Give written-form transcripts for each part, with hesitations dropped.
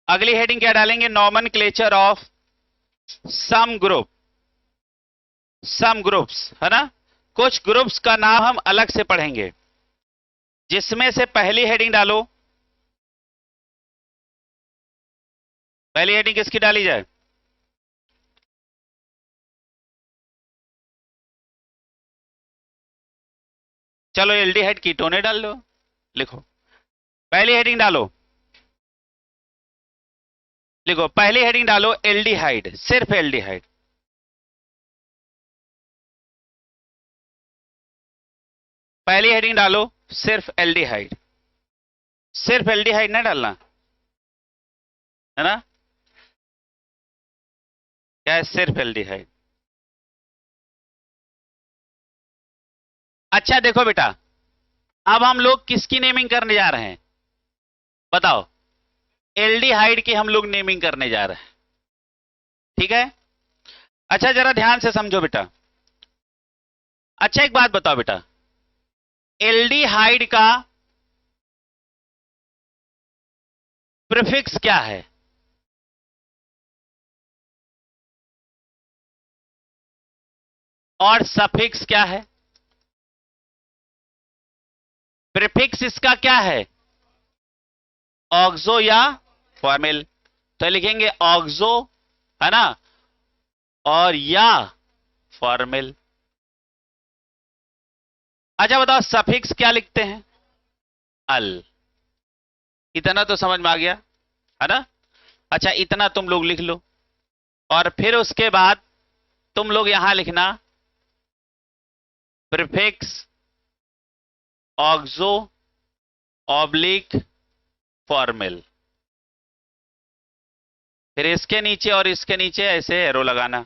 अगली हेडिंग क्या डालेंगे? Nomenclature of some group, some groups, है ना। कुछ ग्रुप्स का नाम हम अलग से पढ़ेंगे, जिसमें से पहली हेडिंग डालो। पहली हेडिंग किसकी डाली जाए? चलो एल्डिहाइड कीटोने डाल लो, लिखो। पहली हेडिंग डालो, लिखो पहली हेडिंग डालो एल्डिहाइड, सिर्फ एल्डिहाइड। पहली हेडिंग डालो सिर्फ एल्डिहाइड, सिर्फ एल्डिहाइड ना डालना, है ना। क्या है? सिर्फ एल्डिहाइड। अच्छा देखो बेटा, अब हम लोग किसकी नेमिंग करने जा रहे हैं बताओ? एल्डिहाइड की हम लोग नेमिंग करने जा रहे हैं, ठीक है। अच्छा जरा ध्यान से समझो बेटा। अच्छा एक बात बताओ बेटा, एल्डिहाइड का प्रीफिक्स क्या है और सफिक्स क्या है? प्रीफिक्स इसका क्या है? ऑक्सो या फॉर्मिल। तो लिखेंगे ऑक्सो, है ना, और या फॉर्मिल। अच्छा बताओ सफिक्स क्या लिखते हैं? अल। इतना तो समझ में आ गया, है ना। अच्छा इतना तुम लोग लिख लो, और फिर उसके बाद तुम लोग यहां लिखना प्रीफिक्स ऑक्सो ऑब्लिक फॉर्मिल। फिर इसके नीचे और इसके नीचे ऐसे एरो लगाना।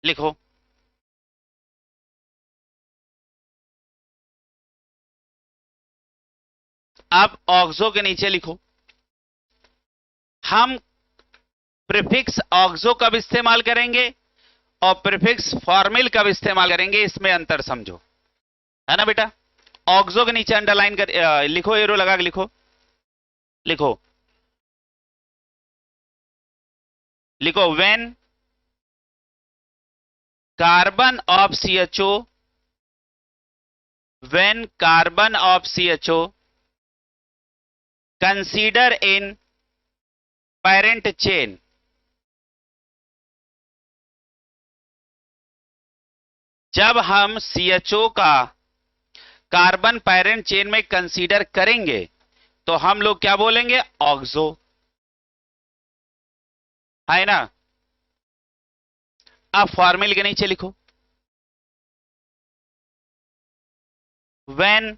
लिखो। अब ऑक्सो के नीचे लिखो। हम प्रीफिक्स ऑक्सो कब इस्तेमाल करेंगे और प्रीफिक्स फॉर्मिल कब इस्तेमाल करेंगे, इसमें अंतर समझो, है ना बेटा। ऑक्सो के नीचे अंडरलाइन कर लिखो, एरो लगा के लिखो, लिखो, लिखो when carbon of CHO, when carbon of CHO consider in parent chain, जब हम सीएचओ का कार्बन पेरेंट चेन में कंसीडर करेंगे तो हम लोग क्या बोलेंगे? ऑक्सो, है ना। अब फॉर्मिल के नीचे लिखो when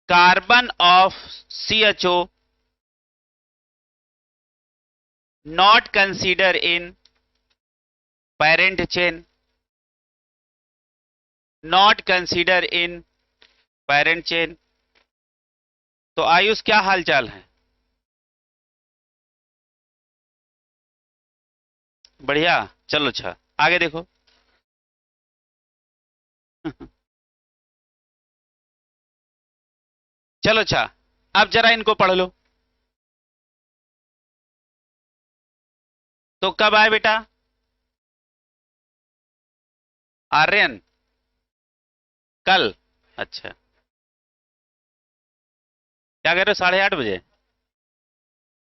carbon of CHO not consider in parent chain, not consider in parent chain. तो आयुष क्या हालचाल है? बढ़िया। चलो अच्छा आगे देखो। चलो अच्छा, अब जरा इनको पढ़ लो। तो कब आए बेटा? आर्यन कल। अच्छा क्या कह रहे हो? 8:30 बजे?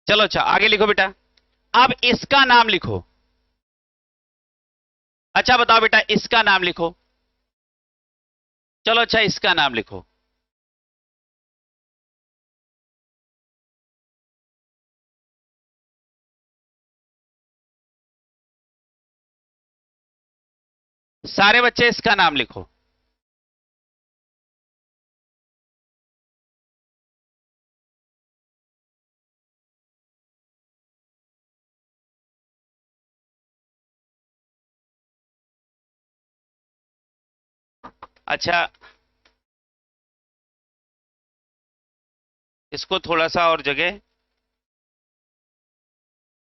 चलो अच्छा आगे लिखो बेटा। अब इसका नाम लिखो। अच्छा बताओ बेटा इसका नाम लिखो। चलो अच्छा इसका नाम लिखो। सारे बच्चे इसका नाम लिखो। अच्छा, इसको थोड़ा सा और जगह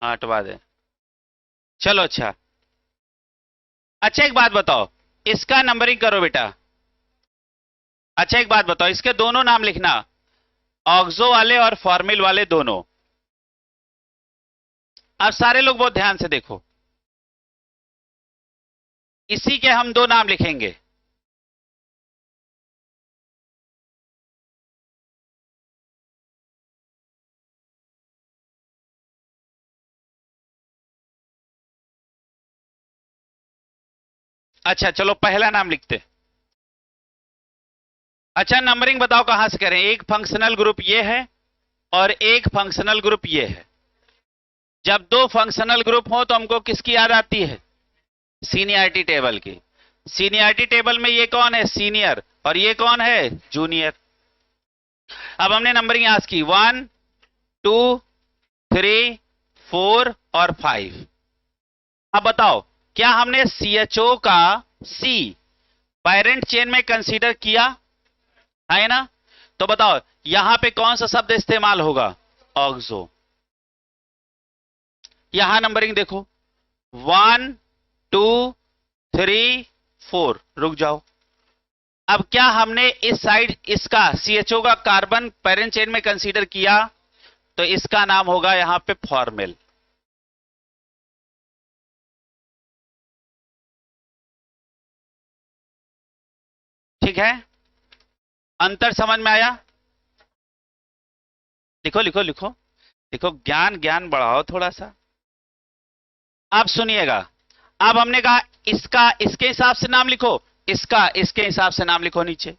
हटवा दे। चलो अच्छा। अच्छा एक बात बताओ, इसका नंबरिंग करो बेटा। अच्छा एक बात बताओ, इसके दोनों नाम लिखना, ऑक्सो वाले और फॉर्मिल वाले दोनों। अब सारे लोग बहुत ध्यान से देखो, इसी के हम दो नाम लिखेंगे। अच्छा चलो पहला नाम लिखते। अच्छा नंबरिंग बताओ कहां से करें। एक फंक्शनल ग्रुप ये है और एक फंक्शनल ग्रुप ये है। जब दो फंक्शनल ग्रुप हो तो हमको किसकी याद आती है? सीनियरिटी टेबल की। सीनियरिटी टेबल में ये कौन है? सीनियर, और ये कौन है? जूनियर। अब हमने नंबरिंग आज की 1 2 3 4 और 5। अब बताओ, क्या हमने CHO का C पेरेंट चेन में कंसीडर किया है ना? तो बताओ यहां पे कौन सा शब्द इस्तेमाल होगा? ऑक्सो। यहां नंबरिंग देखो 1 2 3 4। रुक जाओ। अब क्या हमने इस साइड इसका CHO का कार्बन पेरेंट चेन में कंसीडर किया? तो इसका नाम होगा यहां पे फॉर्मिल। ठीक है, अंतर समझ में आया? लिखो लिखो लिखो लिखो, ज्ञान ज्ञान बढ़ाओ थोड़ा सा। अब सुनिएगा, अब हमने कहा इसका इसके हिसाब से नाम लिखो, इसका इसके हिसाब से नाम लिखो नीचे।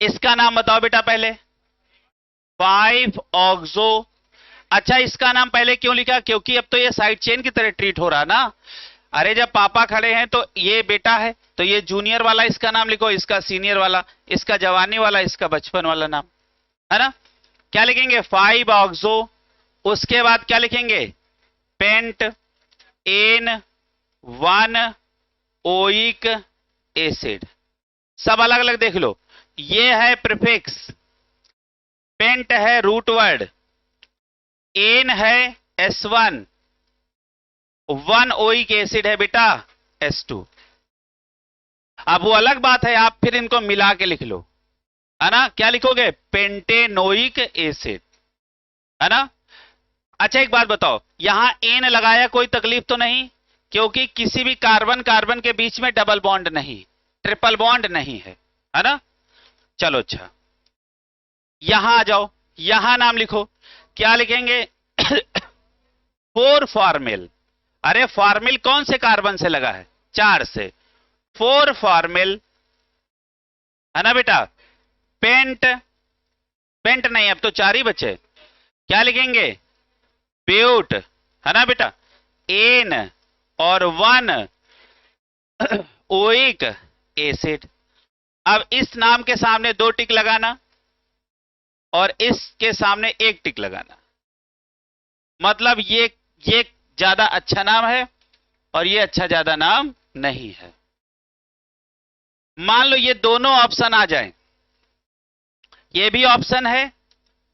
इसका नाम बताओ बेटा पहले। 5 ऑक्सो। अच्छा इसका नाम पहले क्यों लिखा? क्योंकि अब तो ये साइड चेन की तरह ट्रीट हो रहा ना। अरे जब पापा खड़े हैं तो ये बेटा है, तो ये जूनियर वाला इसका नाम लिखो, इसका सीनियर वाला, इसका जवानी वाला, इसका बचपन वाला नाम, है ना? क्या लिखेंगे? 5 ऑक्सो। उसके बाद क्या लिखेंगे? Pent an 1 oic acid. सब अलग अलग देख लो। ये है प्रीफिक्स, पेंट है रूट वर्ड, एन है S1, 1 ओइक एसिड है बेटा S2। अब वो अलग बात है, आप फिर इनको मिला के लिख लो, है ना? क्या लिखोगे? पेंटेनोइक एसिड, है ना? अच्छा एक बात बताओ, यहां एन लगाया कोई तकलीफ तो नहीं? क्योंकि किसी भी कार्बन कार्बन के बीच में डबल बॉन्ड नहीं, ट्रिपल बॉन्ड नहीं है ना? चलो अच्छा, यहां आ जाओ, यहां नाम लिखो। क्या लिखेंगे? 4 फॉर्मिल। अरे फॉर्मिल कौन से कार्बन से लगा है? 4 से। 4 फॉर्मिल, है ना बेटा? पेंट, पेंट नहीं, अब तो 4 ही बचे। क्या लिखेंगे? ब्यूट, है ना बेटा? एन और 1 ओइक एसिड। अब इस नाम के सामने 2 टिक लगाना और इसके सामने 1 टिक लगाना। मतलब ये ज्यादा अच्छा नाम है और ये अच्छा ज्यादा नाम नहीं है। मान लो ये दोनों ऑप्शन आ जाएं, ये भी ऑप्शन है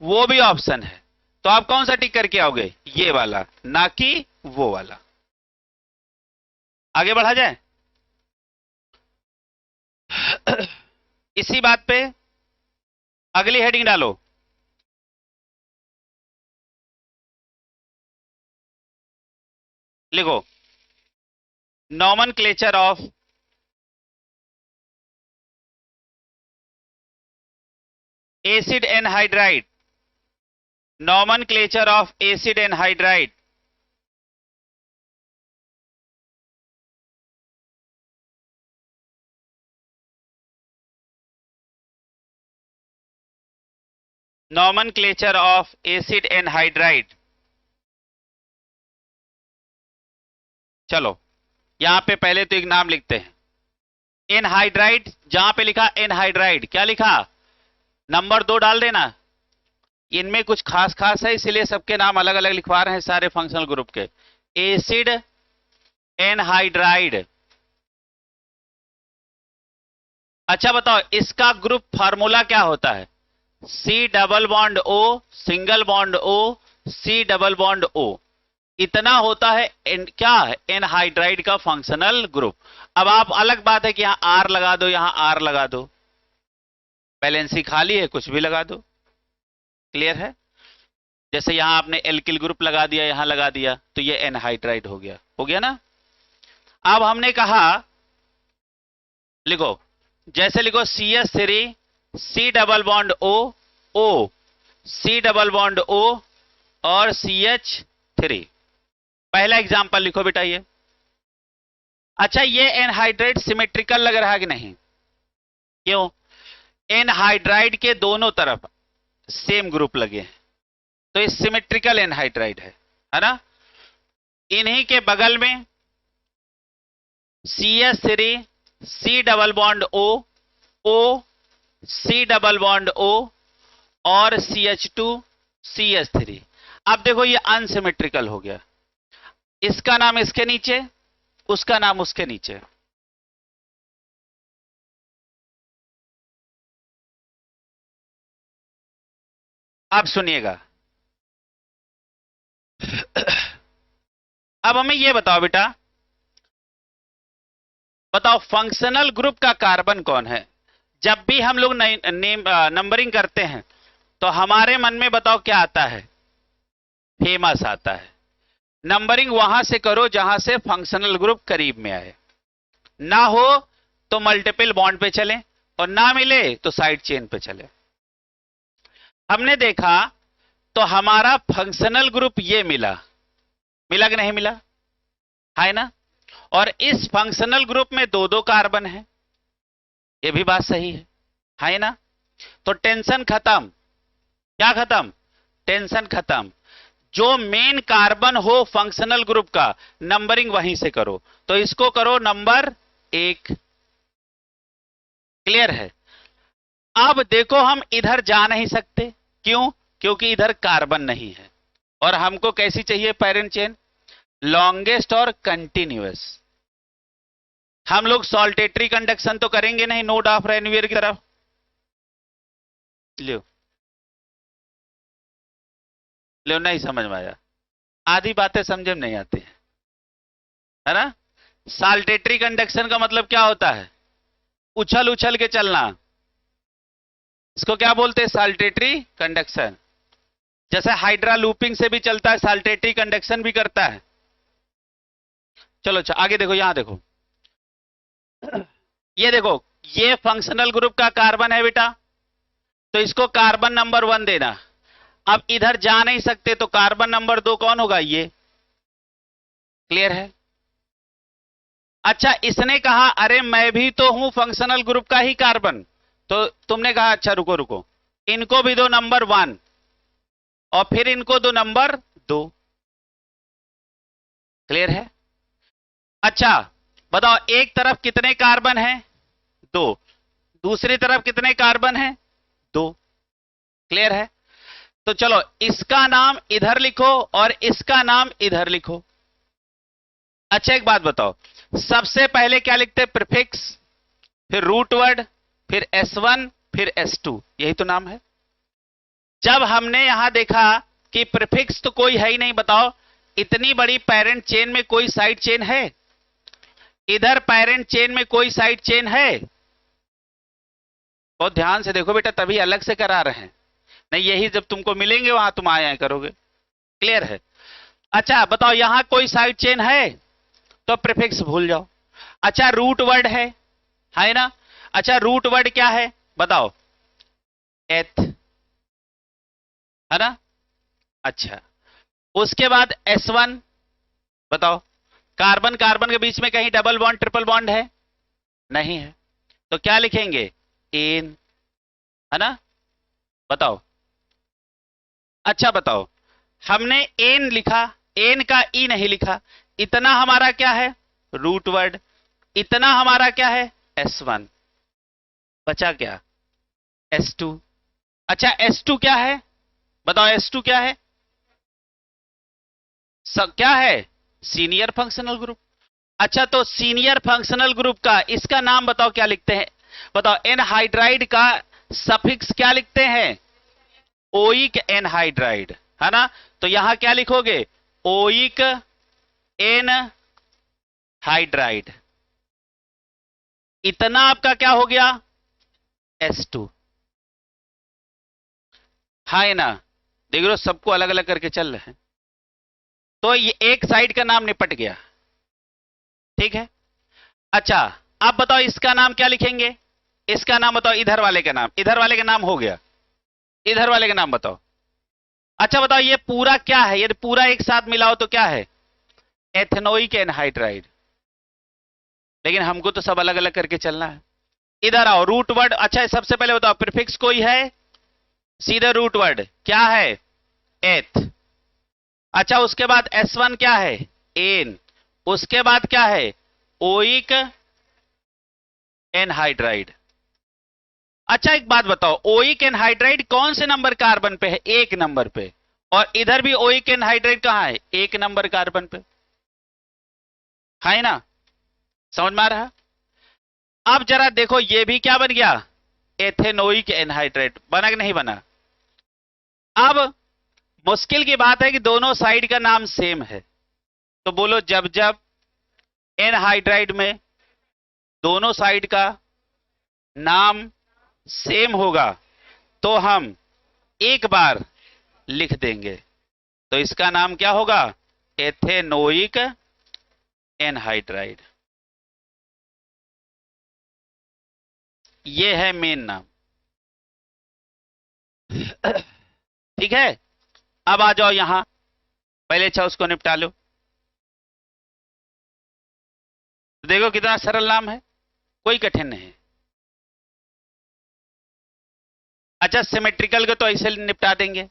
वो भी ऑप्शन है, तो आप कौन सा टिक करके आओगे? ये वाला, ना कि वो वाला। आगे बढ़ा जाए। इसी बात पे अगली हेडिंग डालो। लिखो nomenclature of acid anhydride. Nomenclature of acid anhydride. Nomenclature of acid anhydride. चलो यहां पे पहले तो एक नाम लिखते हैं, एनहाइड्राइड। जहां पे लिखा एनहाइड्राइड, क्या लिखा? नंबर 2 डाल देना। इनमें कुछ खास खास है, इसलिए सबके नाम अलग अलग लिखवा रहे हैं सारे फंक्शनल ग्रुप के। Acid anhydride. अच्छा बताओ इसका ग्रुप फार्मूला क्या होता है? C double bond O, single bond O, C double bond O, इतना होता है क्या है? एनहाइड्राइड का फंक्शनल ग्रुप। अब आप अलग बात है कि यहां आर लगा दो, यहां आर लगा दो, बैलेंसी खाली है, कुछ भी लगा दो। क्लियर है? जैसे यहां आपने एल्किल ग्रुप लगा दिया, यहां लगा दिया, तो ये एनहाइड्राइड हो गया ना। अब हमने कहा लिखो, जैसे लिखो C S three, C double bond O, O, C double bond O और सी एच थ्री। पहला एग्जाम्पल लिखो बेटा ये। अच्छा ये एनहाइड्राइड सिमेट्रिकल लग रहा है कि नहीं? क्यों? एनहाइड्राइड के दोनों तरफ सेम ग्रुप लगे हैं, तो ये सिमेट्रिकल एनहाइड्राइड है ना। इन्हीं के बगल में C S three, C double bond O, O, C double bond O और C H two, C H three. अब देखो ये अनसिमेट्रिकल हो गया, इसका नाम इसके नीचे, उसका नाम उसके नीचे। अब सुनिएगा, अब हमें यह बताओ बेटा, बताओ फंक्शनल ग्रुप का कार्बन कौन है? जब भी हम लोग नंबरिंग करते हैं तो हमारे मन में बताओ क्या आता है? फेमस आता है। नंबरिंग वहां से करो जहां से फंक्शनल ग्रुप करीब में आए, ना हो तो मल्टीपल बॉन्ड पे चलें और ना मिले तो साइड चेन पे चले। हमने देखा तो हमारा फंक्शनल ग्रुप ये मिला, मिला कि नहीं मिला? है ना। और इस फंक्शनल ग्रुप में दो दो कार्बन है, ये भी बात सही है ना। तो टेंशन खत्म। क्या खत्म? टेंशन खत्म। जो मेन कार्बन हो फंक्शनल ग्रुप का, नंबरिंग वहीं से करो। तो इसको करो नंबर 1। क्लियर है? अब देखो हम इधर जा नहीं सकते, क्यों? क्योंकि इधर कार्बन नहीं है। और हमको कैसी चाहिए पैरेंट चेन? लॉन्गेस्ट और कंटिन्यूअस। हम लोग सॉल्टेटरी कंडक्शन तो करेंगे नहीं नोड ऑफ रेनवियर की तरफ। लो लो, नहीं समझ में आया? आधी बातें समझ में नहीं आती है ना। सॉल्टेटरी कंडक्शन का मतलब क्या होता है? उछल उछल के चलना, इसको क्या बोलते हैं? Saltatory conduction. जैसे हाइड्रा लूपिंग से भी चलता है, सॉल्टेटरी कंडक्शन भी करता है। चलो अच्छा आगे देखो, यहां देखो, ये देखो, ये फंक्शनल ग्रुप का कार्बन है बेटा, तो इसको कार्बन नंबर 1 देना। अब इधर जा नहीं सकते तो कार्बन नंबर 2 कौन होगा? ये। क्लियर है? अच्छा इसने कहा अरे मैं भी तो हूं फंक्शनल ग्रुप का ही कार्बन, तो तुमने कहा अच्छा रुको रुको, इनको भी दो नंबर 1 और फिर इनको दो नंबर 2। क्लियर है? अच्छा बताओ एक तरफ कितने कार्बन हैं? 2। दूसरी तरफ कितने कार्बन हैं? 2। क्लियर है? तो चलो इसका नाम इधर लिखो और इसका नाम इधर लिखो। अच्छा एक बात बताओ, सबसे पहले क्या लिखते हैं? प्रीफिक्स, फिर रूट वर्ड, फिर S1, फिर S2, यही तो नाम है। जब हमने यहां देखा कि प्रीफिक्स तो कोई है ही नहीं, बताओ इतनी बड़ी पेरेंट चेन में कोई साइड चेन है? इधर पेरेंट चेन में कोई साइड चेन है? बहुत ध्यान से देखो बेटा, तभी अलग से करा रहे हैं, नहीं यही जब तुमको मिलेंगे वहां तुम आए करोगे। क्लियर है? अच्छा बताओ यहां कोई साइड चेन है? तो प्रीफिक्स भूल जाओ। अच्छा रूट वर्ड है ना। अच्छा रूट वर्ड क्या है बताओ? एथ, है ना। अच्छा उसके बाद S1 बताओ, कार्बन कार्बन के बीच में कहीं डबल बॉन्ड ट्रिपल बॉन्ड है? नहीं है, तो क्या लिखेंगे? एन, है ना। बताओ। अच्छा बताओ, हमने एन लिखा, एन का ई नहीं लिखा, इतना हमारा क्या है? Root word. इतना हमारा क्या है? S1। बचा क्या? S2। अच्छा S2 क्या है बताओ? S2 क्या है? सब क्या है? Senior functional group. अच्छा, तो सीनियर फंक्शनल ग्रुप का इसका नाम बताओ क्या लिखते हैं? बताओ, एनहाइड्राइड का सफिक्स क्या लिखते हैं? ओइक एनहाइड्राइड, है ना? तो यहां क्या लिखोगे? Oic anhydride. इतना आपका क्या हो गया? S2। हाँ है ना? देख लो, सबको अलग अलग करके चल रहे हैं। तो ये एक साइड का नाम निपट गया, ठीक है। अच्छा, अब बताओ इसका नाम क्या लिखेंगे? इसका नाम बताओ, इधर वाले का नाम, इधर वाले का नाम हो गया, इधर वाले का नाम बताओ। अच्छा बताओ, ये पूरा क्या है? यदि पूरा एक साथ मिलाओ तो क्या है? Ethanoic anhydride. लेकिन हमको तो सब अलग अलग करके चलना है। इधर आओ, रूट वर्ड। अच्छा, सबसे पहले बताओ, प्रीफिक्स कोई है? सीधे रूट वर्ड क्या है? एथ। अच्छा, उसके बाद S1 क्या है? एन। उसके बाद क्या है? Oic anhydride. अच्छा, एक बात बताओ, ओइक एनहाइड्राइड कौन से नंबर कार्बन पे है? 1 नंबर पे। और इधर भी ओइक एनहाइड्राइड कहां है? 1 नंबर कार्बन पे, है ना? समझ में आ रहा? अब जरा देखो, ये भी क्या बन गया? Ethanoic anhydride. बना कि नहीं बना? अब मुश्किल की बात है कि दोनों साइड का नाम सेम है। तो बोलो, जब जब एनहाइड्राइड में दोनों साइड का नाम सेम होगा तो हम एक बार लिख देंगे। तो इसका नाम क्या होगा? Ethanoic anhydride. ये है मेन नाम। ठीक है, अब आ जाओ यहां। पहले अच्छा उसको निपटा लो। देखो कितना सरल नाम है, कोई कठिन नहीं। अच्छा, सिमेट्रिकल को तो ऐसे निपटा देंगे।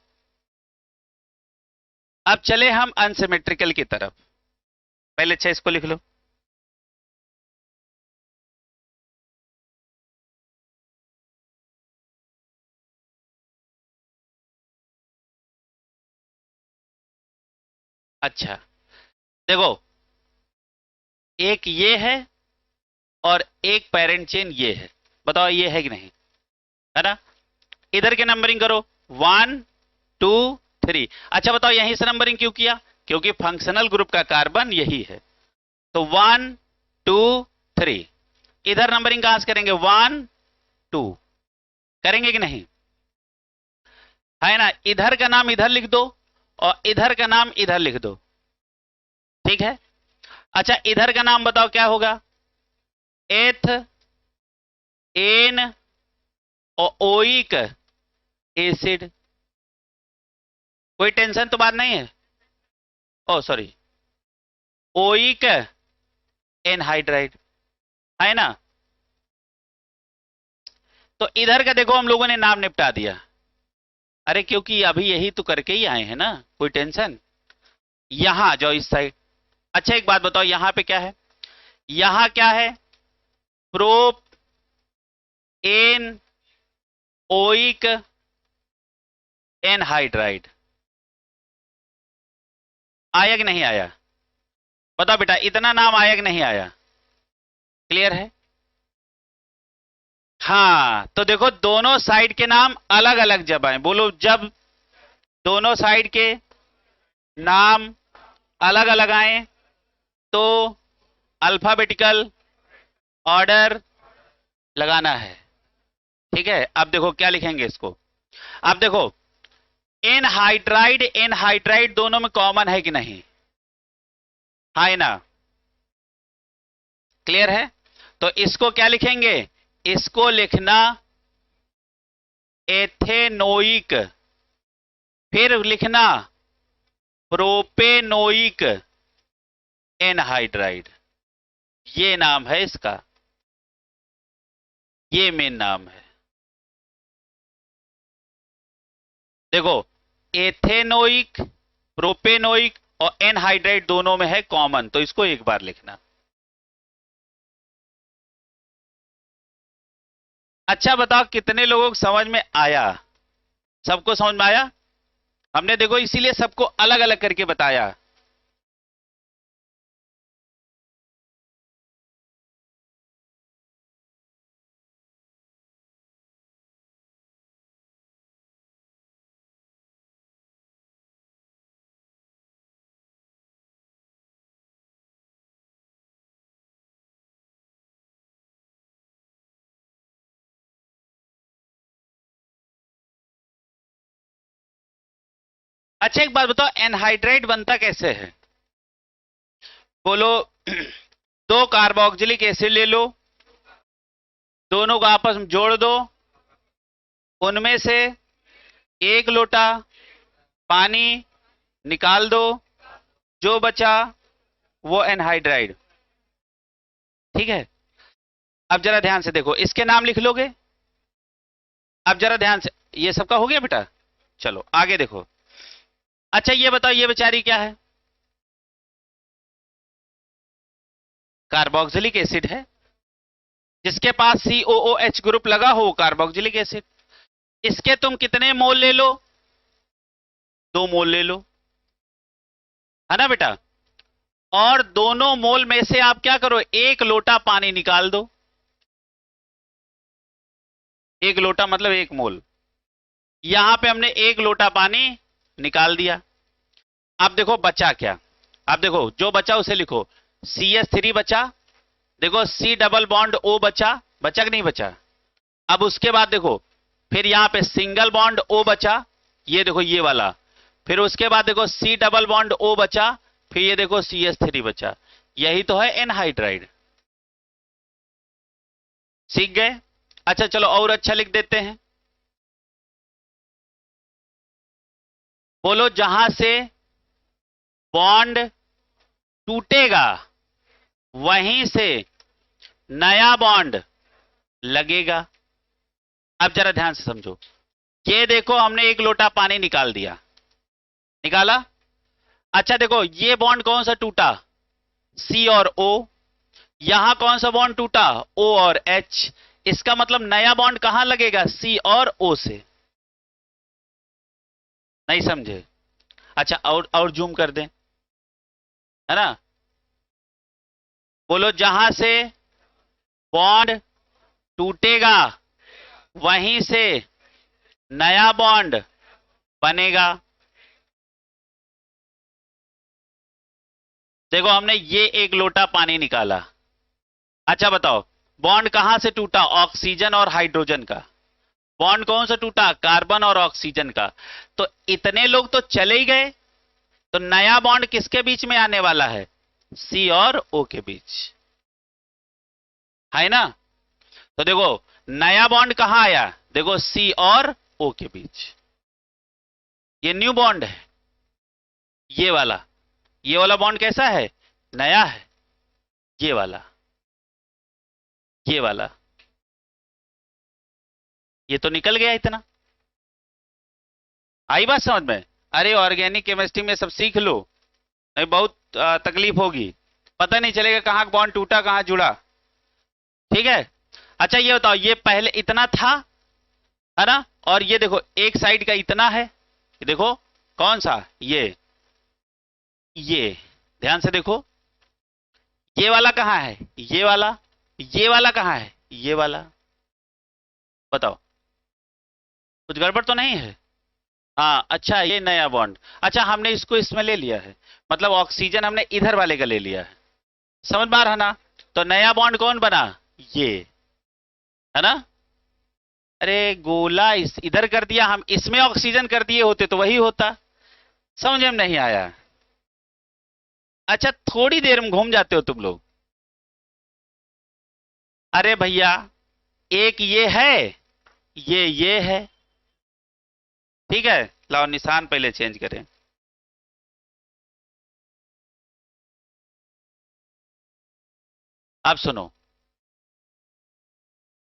अब चले हम अनसिमेट्रिकल की तरफ। पहले अच्छा इसको लिख लो। अच्छा देखो, एक ये है और एक पेरेंट चेन ये है। बताओ ये है कि नहीं? है ना? इधर के नंबरिंग करो, 1 2 3। अच्छा बताओ, यहीं से नंबरिंग क्यों किया? क्योंकि फंक्शनल ग्रुप का कार्बन यही है। तो 1 2 3। इधर नंबरिंग कहां से करेंगे? 1 2 करेंगे कि नहीं? है ना? इधर का नाम इधर लिख दो और इधर का नाम इधर लिख दो, ठीक है। अच्छा, इधर का नाम बताओ क्या होगा? एथ एन और ओइक एसिड। कोई टेंशन तो बात नहीं है? ओ सॉरी, ओइक एनहाइड्राइड, है ना? तो इधर का देखो, हम लोगों ने नाम निपटा दिया। अरे क्योंकि अभी यही तो करके ही आए हैं ना, कोई टेंशन। यहां आ जाओ इस साइड। अच्छा एक बात बताओ, यहां पे क्या है? यहां क्या है? Prop an oic anhydride. आया कि नहीं आया? बताओ बेटा, इतना नाम आया कि नहीं आया? क्लियर है? हाँ, तो देखो दोनों साइड के नाम अलग अलग जब आए, बोलो जब दोनों साइड के नाम अलग अलग आए तो अल्फाबेटिकल ऑर्डर लगाना है, ठीक है। अब देखो क्या लिखेंगे इसको। अब देखो, एनहाइड्राइड एनहाइड्राइड दोनों में कॉमन है कि नहीं? है ना? क्लियर है? तो इसको क्या लिखेंगे? इसको लिखना एथेनोइक, फिर लिखना प्रोपेनोइक एनहाइड्राइड। ये नाम है इसका, ये मेन नाम है। देखो, एथेनोइक, प्रोपेनोइक और एनहाइड्राइड दोनों में है कॉमन, तो इसको एक बार लिखना। अच्छा बताओ, कितने लोगों को समझ में आया? सबको समझ में आया? हमने देखो इसीलिए सबको अलग अलग करके बताया। अच्छा एक बात बताओ, एनहाइड्राइड बनता कैसे है? बोलो। दो कार्बोक्सिलिक एसिड ले लो, दोनों को आपस में जोड़ दो, उनमें से एक लोटा पानी निकाल दो, जो बचा वो एनहाइड्राइड। ठीक है, अब जरा ध्यान से देखो, इसके नाम लिख लोगे? अब जरा ध्यान से, ये सबका हो गया बेटा? चलो आगे देखो। अच्छा ये बताओ, ये बेचारी क्या है? कार्बोक्सिलिक एसिड है। जिसके पास COOH ग्रुप लगा हो कार्बोक्सिलिक एसिड। इसके तुम कितने मोल ले लो? 2 मोल ले लो, है ना बेटा? और दोनों मोल में से आप क्या करो, 1 लोटा पानी निकाल दो। 1 लोटा मतलब 1 मोल। यहां पे हमने 1 लोटा पानी निकाल दिया। अब देखो बचा क्या। अब देखो जो बचा उसे लिखो। CH3 बचा, देखो C डबल बॉन्ड O बचा, बचा कि नहीं बचा? अब उसके बाद देखो, फिर यहां पे सिंगल बॉन्ड O बचा, ये देखो ये वाला। फिर उसके बाद देखो C डबल बॉन्ड O बचा, फिर ये देखो CH3 बचा। यही तो है एनहाइड्राइड। सीख गए? अच्छा चलो और अच्छा लिख देते हैं। बोलो, जहां से बॉन्ड टूटेगा वहीं से नया बॉन्ड लगेगा। अब जरा ध्यान से समझो। ये देखो हमने 1 लोटा पानी निकाल दिया, निकाला। अच्छा देखो ये बॉन्ड कौन सा टूटा? C और O। यहां कौन सा बॉन्ड टूटा? O और H। इसका मतलब नया बॉन्ड कहां लगेगा? C और O से। नहीं समझे? अच्छा और जूम कर दें, है ना? बोलो, जहां से बॉन्ड टूटेगा वहीं से नया बॉन्ड बनेगा। देखो हमने ये 1 लोटा पानी निकाला। अच्छा बताओ, बॉन्ड कहां से टूटा? ऑक्सीजन और हाइड्रोजन का। बॉन्ड कौन सा टूटा? कार्बन और ऑक्सीजन का। तो इतने लोग तो चले ही गए, तो नया बॉन्ड किसके बीच में आने वाला है? C और O के बीच, है ना? तो देखो नया बॉन्ड कहां आया? देखो C और O के बीच। ये न्यू बॉन्ड है, ये वाला। ये वाला बॉन्ड कैसा है? नया है। ये वाला, ये वाला, ये तो निकल गया इतना। आई बात समझ में? अरे ऑर्गेनिक केमिस्ट्री में सब सीख लो, नहीं बहुत तकलीफ होगी, पता नहीं चलेगा कहां बॉन्ड टूटा कहां जुड़ा। ठीक है। अच्छा ये बताओ, ये पहले इतना था, है ना? और ये देखो एक साइड का इतना है, ये देखो कौन सा? ये ध्यान से देखो, ये वाला कहां है? ये वाला। ये वाला कहां है? ये वाला। बताओ, कुछ गड़बड़ तो नहीं है? हाँ अच्छा, ये नया बॉन्ड। अच्छा हमने इसको इसमें ले लिया है, मतलब ऑक्सीजन हमने इधर वाले का ले लिया है। समझ में आ रहा ना? तो नया बॉन्ड कौन बना? ये, है ना? अरे गोला इधर कर दिया, हम इसमें ऑक्सीजन कर दिए होते तो वही होता। समझ में नहीं आया? अच्छा थोड़ी देर में घूम जाते हो तुम लोग। अरे भैया, एक ये है, ये है। ठीक है, लाओ निशान पहले चेंज करें। अब सुनो,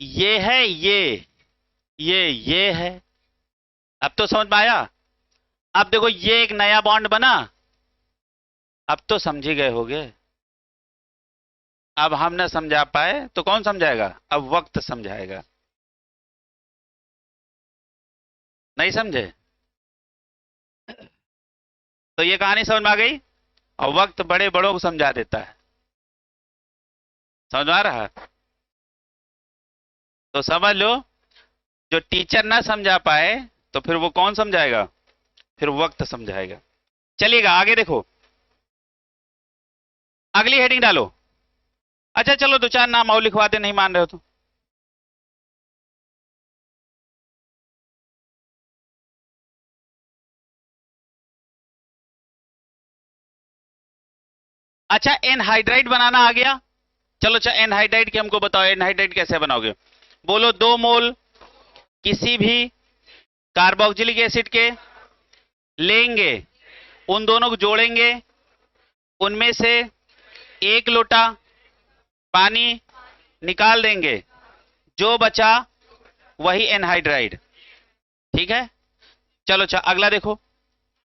ये है, ये है। अब तो समझ में आया? अब देखो ये एक नया बॉन्ड बना। अब तो समझ ही गए होगे। अब हम ना समझा पाए तो कौन समझाएगा? अब वक्त समझाएगा। नहीं समझे? तो ये कहानी समझ में आ गई? और वक्त बड़े बड़ों को समझा देता है। समझ में आ रहा है? तो समझ लो, जो टीचर ना समझा पाए तो फिर वो कौन समझाएगा? फिर वक्त समझाएगा। चलिएगा आगे देखो, अगली हेडिंग डालो। अच्छा चलो 2-4 नाम और लिखवा दे, नहीं मान रहे हो तो। अच्छा एनहाइड्राइड बनाना आ गया। चलो अच्छा एनहाइड्राइड के हमको बताओ, एनहाइड्राइड कैसे बनाओगे? बोलो 2 मोल किसी भी कार्बोक्सिलिक एसिड के लेंगे, उन दोनों को जोड़ेंगे, उनमें से 1 लोटा पानी निकाल देंगे, जो बचा वही एनहाइड्राइड। ठीक है, चलो अच्छा अगला देखो।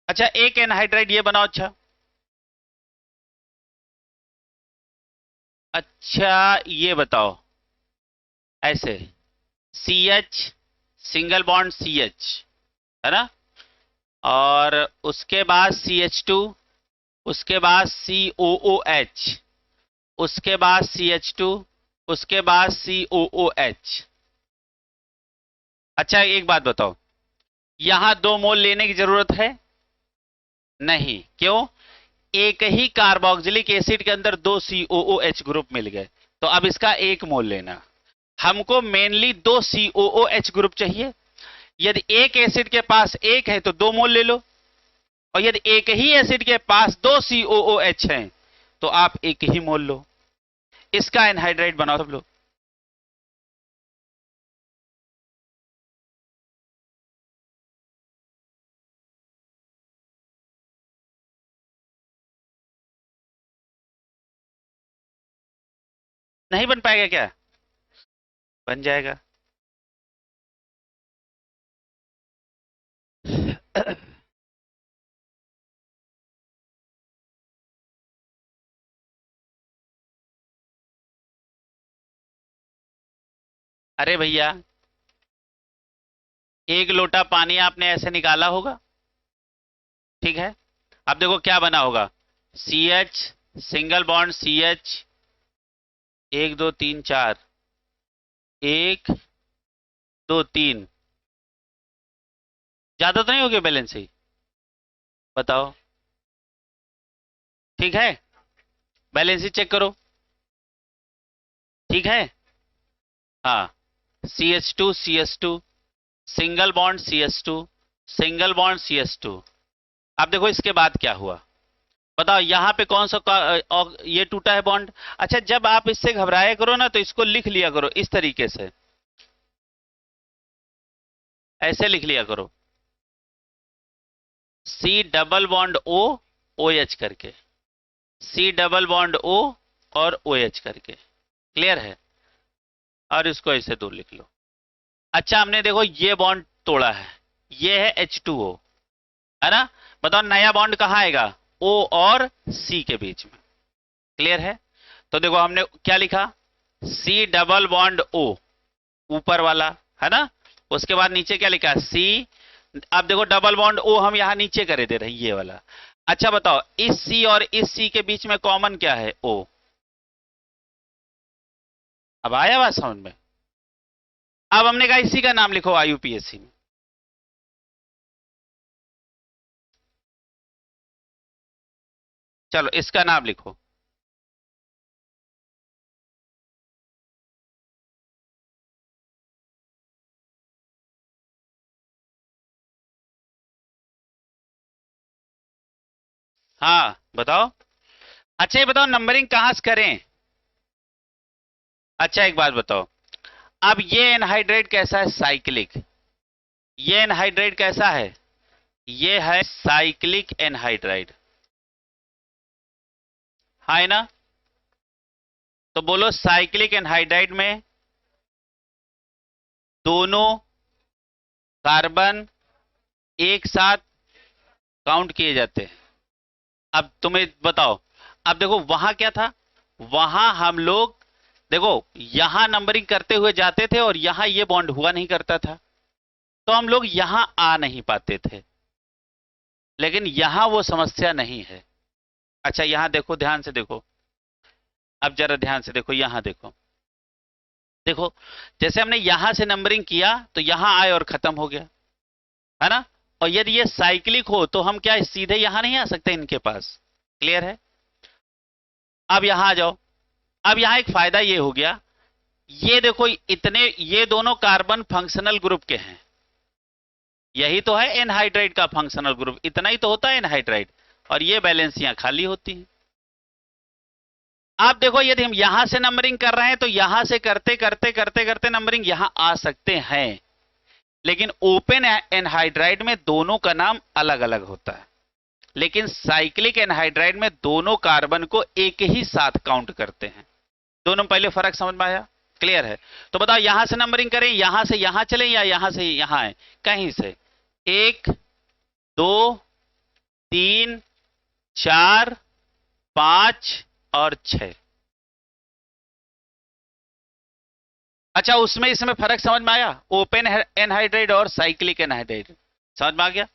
अच्छा एक एनहाइड्राइड ये बनाओ। अच्छा ये बताओ, ऐसे CH सिंगल बॉन्ड CH है ना, और उसके बाद CH2, उसके बाद COOH, उसके बाद CH2, उसके बाद COOH। अच्छा एक बात बताओ, यहां 2 मोल लेने की जरूरत है? नहीं, क्यों? एक ही कार्बोक्सिलिक एसिड के अंदर 2 COOH ग्रुप मिल गए, तो अब इसका 1 मोल लेना। हमको मेनली 2 COOH ग्रुप चाहिए। यदि एक एसिड के पास एक है तो 2 मोल ले लो, और यदि एक ही एसिड के पास 2 COOH हैं तो आप 1 ही मोल लो। इसका एनहाइड्राइड बनाओ सब लोग। नहीं बन पाएगा क्या? बन जाएगा। अरे भैया 1 लोटा पानी आपने ऐसे निकाला होगा, ठीक है? अब देखो क्या बना होगा, CH सिंगल बॉन्ड CH, 1 2 3 4, 1 2 3, ज्यादा तो नहीं हो गया बैलेंस ही? बताओ, ठीक है? बैलेंस ही चेक करो, ठीक है? हाँ, CH2 single bond CH2, single bond CH2। अब देखो इसके बाद क्या हुआ, बताओ यहां पे कौन सा ये टूटा है बॉन्ड। अच्छा जब आप इससे घबराया करो ना तो इसको लिख लिया करो इस तरीके से, ऐसे लिख लिया करो, C double bond O OH करके, C डबल बॉन्ड O और OH करके। क्लियर है? और इसको ऐसे दूर लिख लो। अच्छा हमने देखो ये बॉन्ड तोड़ा है, ये है H2O, है ना? बताओ नया बॉन्ड कहां आएगा? O और C के बीच में। क्लियर है? तो देखो हमने क्या लिखा, C डबल बॉन्ड O ऊपर वाला, है ना? उसके बाद नीचे क्या लिखा, C। अब देखो डबल बॉन्ड O हम यहां नीचे करे दे रहे हैं, ये वाला। अच्छा बताओ इस C और इस C के बीच में कॉमन क्या है? O। अब आया बात समझ में? अब हमने कहा इसी का नाम लिखो IUPAC में। चलो इसका नाम लिखो। हाँ बताओ। अच्छा ये बताओ नंबरिंग कहां से करें? अच्छा एक बात बताओ, अब ये एनहाइड्रेट कैसा है? साइक्लिक। ये एनहाइड्रेट कैसा है? ये है साइक्लिक एनहाइड्राइड, है ना? तो बोलो साइक्लिक एनहाइड्राइड में दोनों कार्बन एक साथ काउंट किए जाते हैं। अब तुम्हें बताओ, अब देखो वहां क्या था, वहां हम लोग देखो यहां नंबरिंग करते हुए जाते थे और यहां ये बॉन्ड हुआ नहीं करता था, तो हम लोग यहां आ नहीं पाते थे, लेकिन यहां वो समस्या नहीं है। अच्छा यहां देखो, ध्यान से देखो, अब जरा ध्यान से देखो, यहां देखो, देखो जैसे हमने यहां से नंबरिंग किया तो यहां आए और खत्म हो गया, है ना? और यदि ये साइक्लिक हो तो हम क्या सीधे यहां नहीं आ सकते इनके पास? क्लियर है? अब यहां आ जाओ। अब यहां एक फायदा ये हो गया, ये देखो इतने, ये दोनों कार्बन फंक्शनल ग्रुप के हैं, यही तो है एनहाइड्राइड का फंक्शनल ग्रुप, इतना ही तो होता है एनहाइड्राइड, और ये बैलेंसियां खाली होती हैं। आप देखो यदि हम यहां से नंबरिंग कर रहे हैं तो यहां से करते करते करते करते नंबरिंग यहां आ सकते हैं, लेकिन ओपन एनहाइड्राइड में दोनों का नाम अलग अलग होता है, लेकिन साइक्लिक एनहाइड्राइड में दोनों कार्बन को एक ही साथ काउंट करते हैं। दोनों में पहले फर्क समझ में आया? क्लियर है? तो बताओ यहां से नंबरिंग करें, यहां से यहां चले या यहां से यहां आए? कहीं से 1 2 3 4 5 और 6। अच्छा, उसमें इसमें फर्क समझ में आया? ओपन एनहाइड्राइड और साइक्लिक एनहाइड्राइड समझ में आ गया?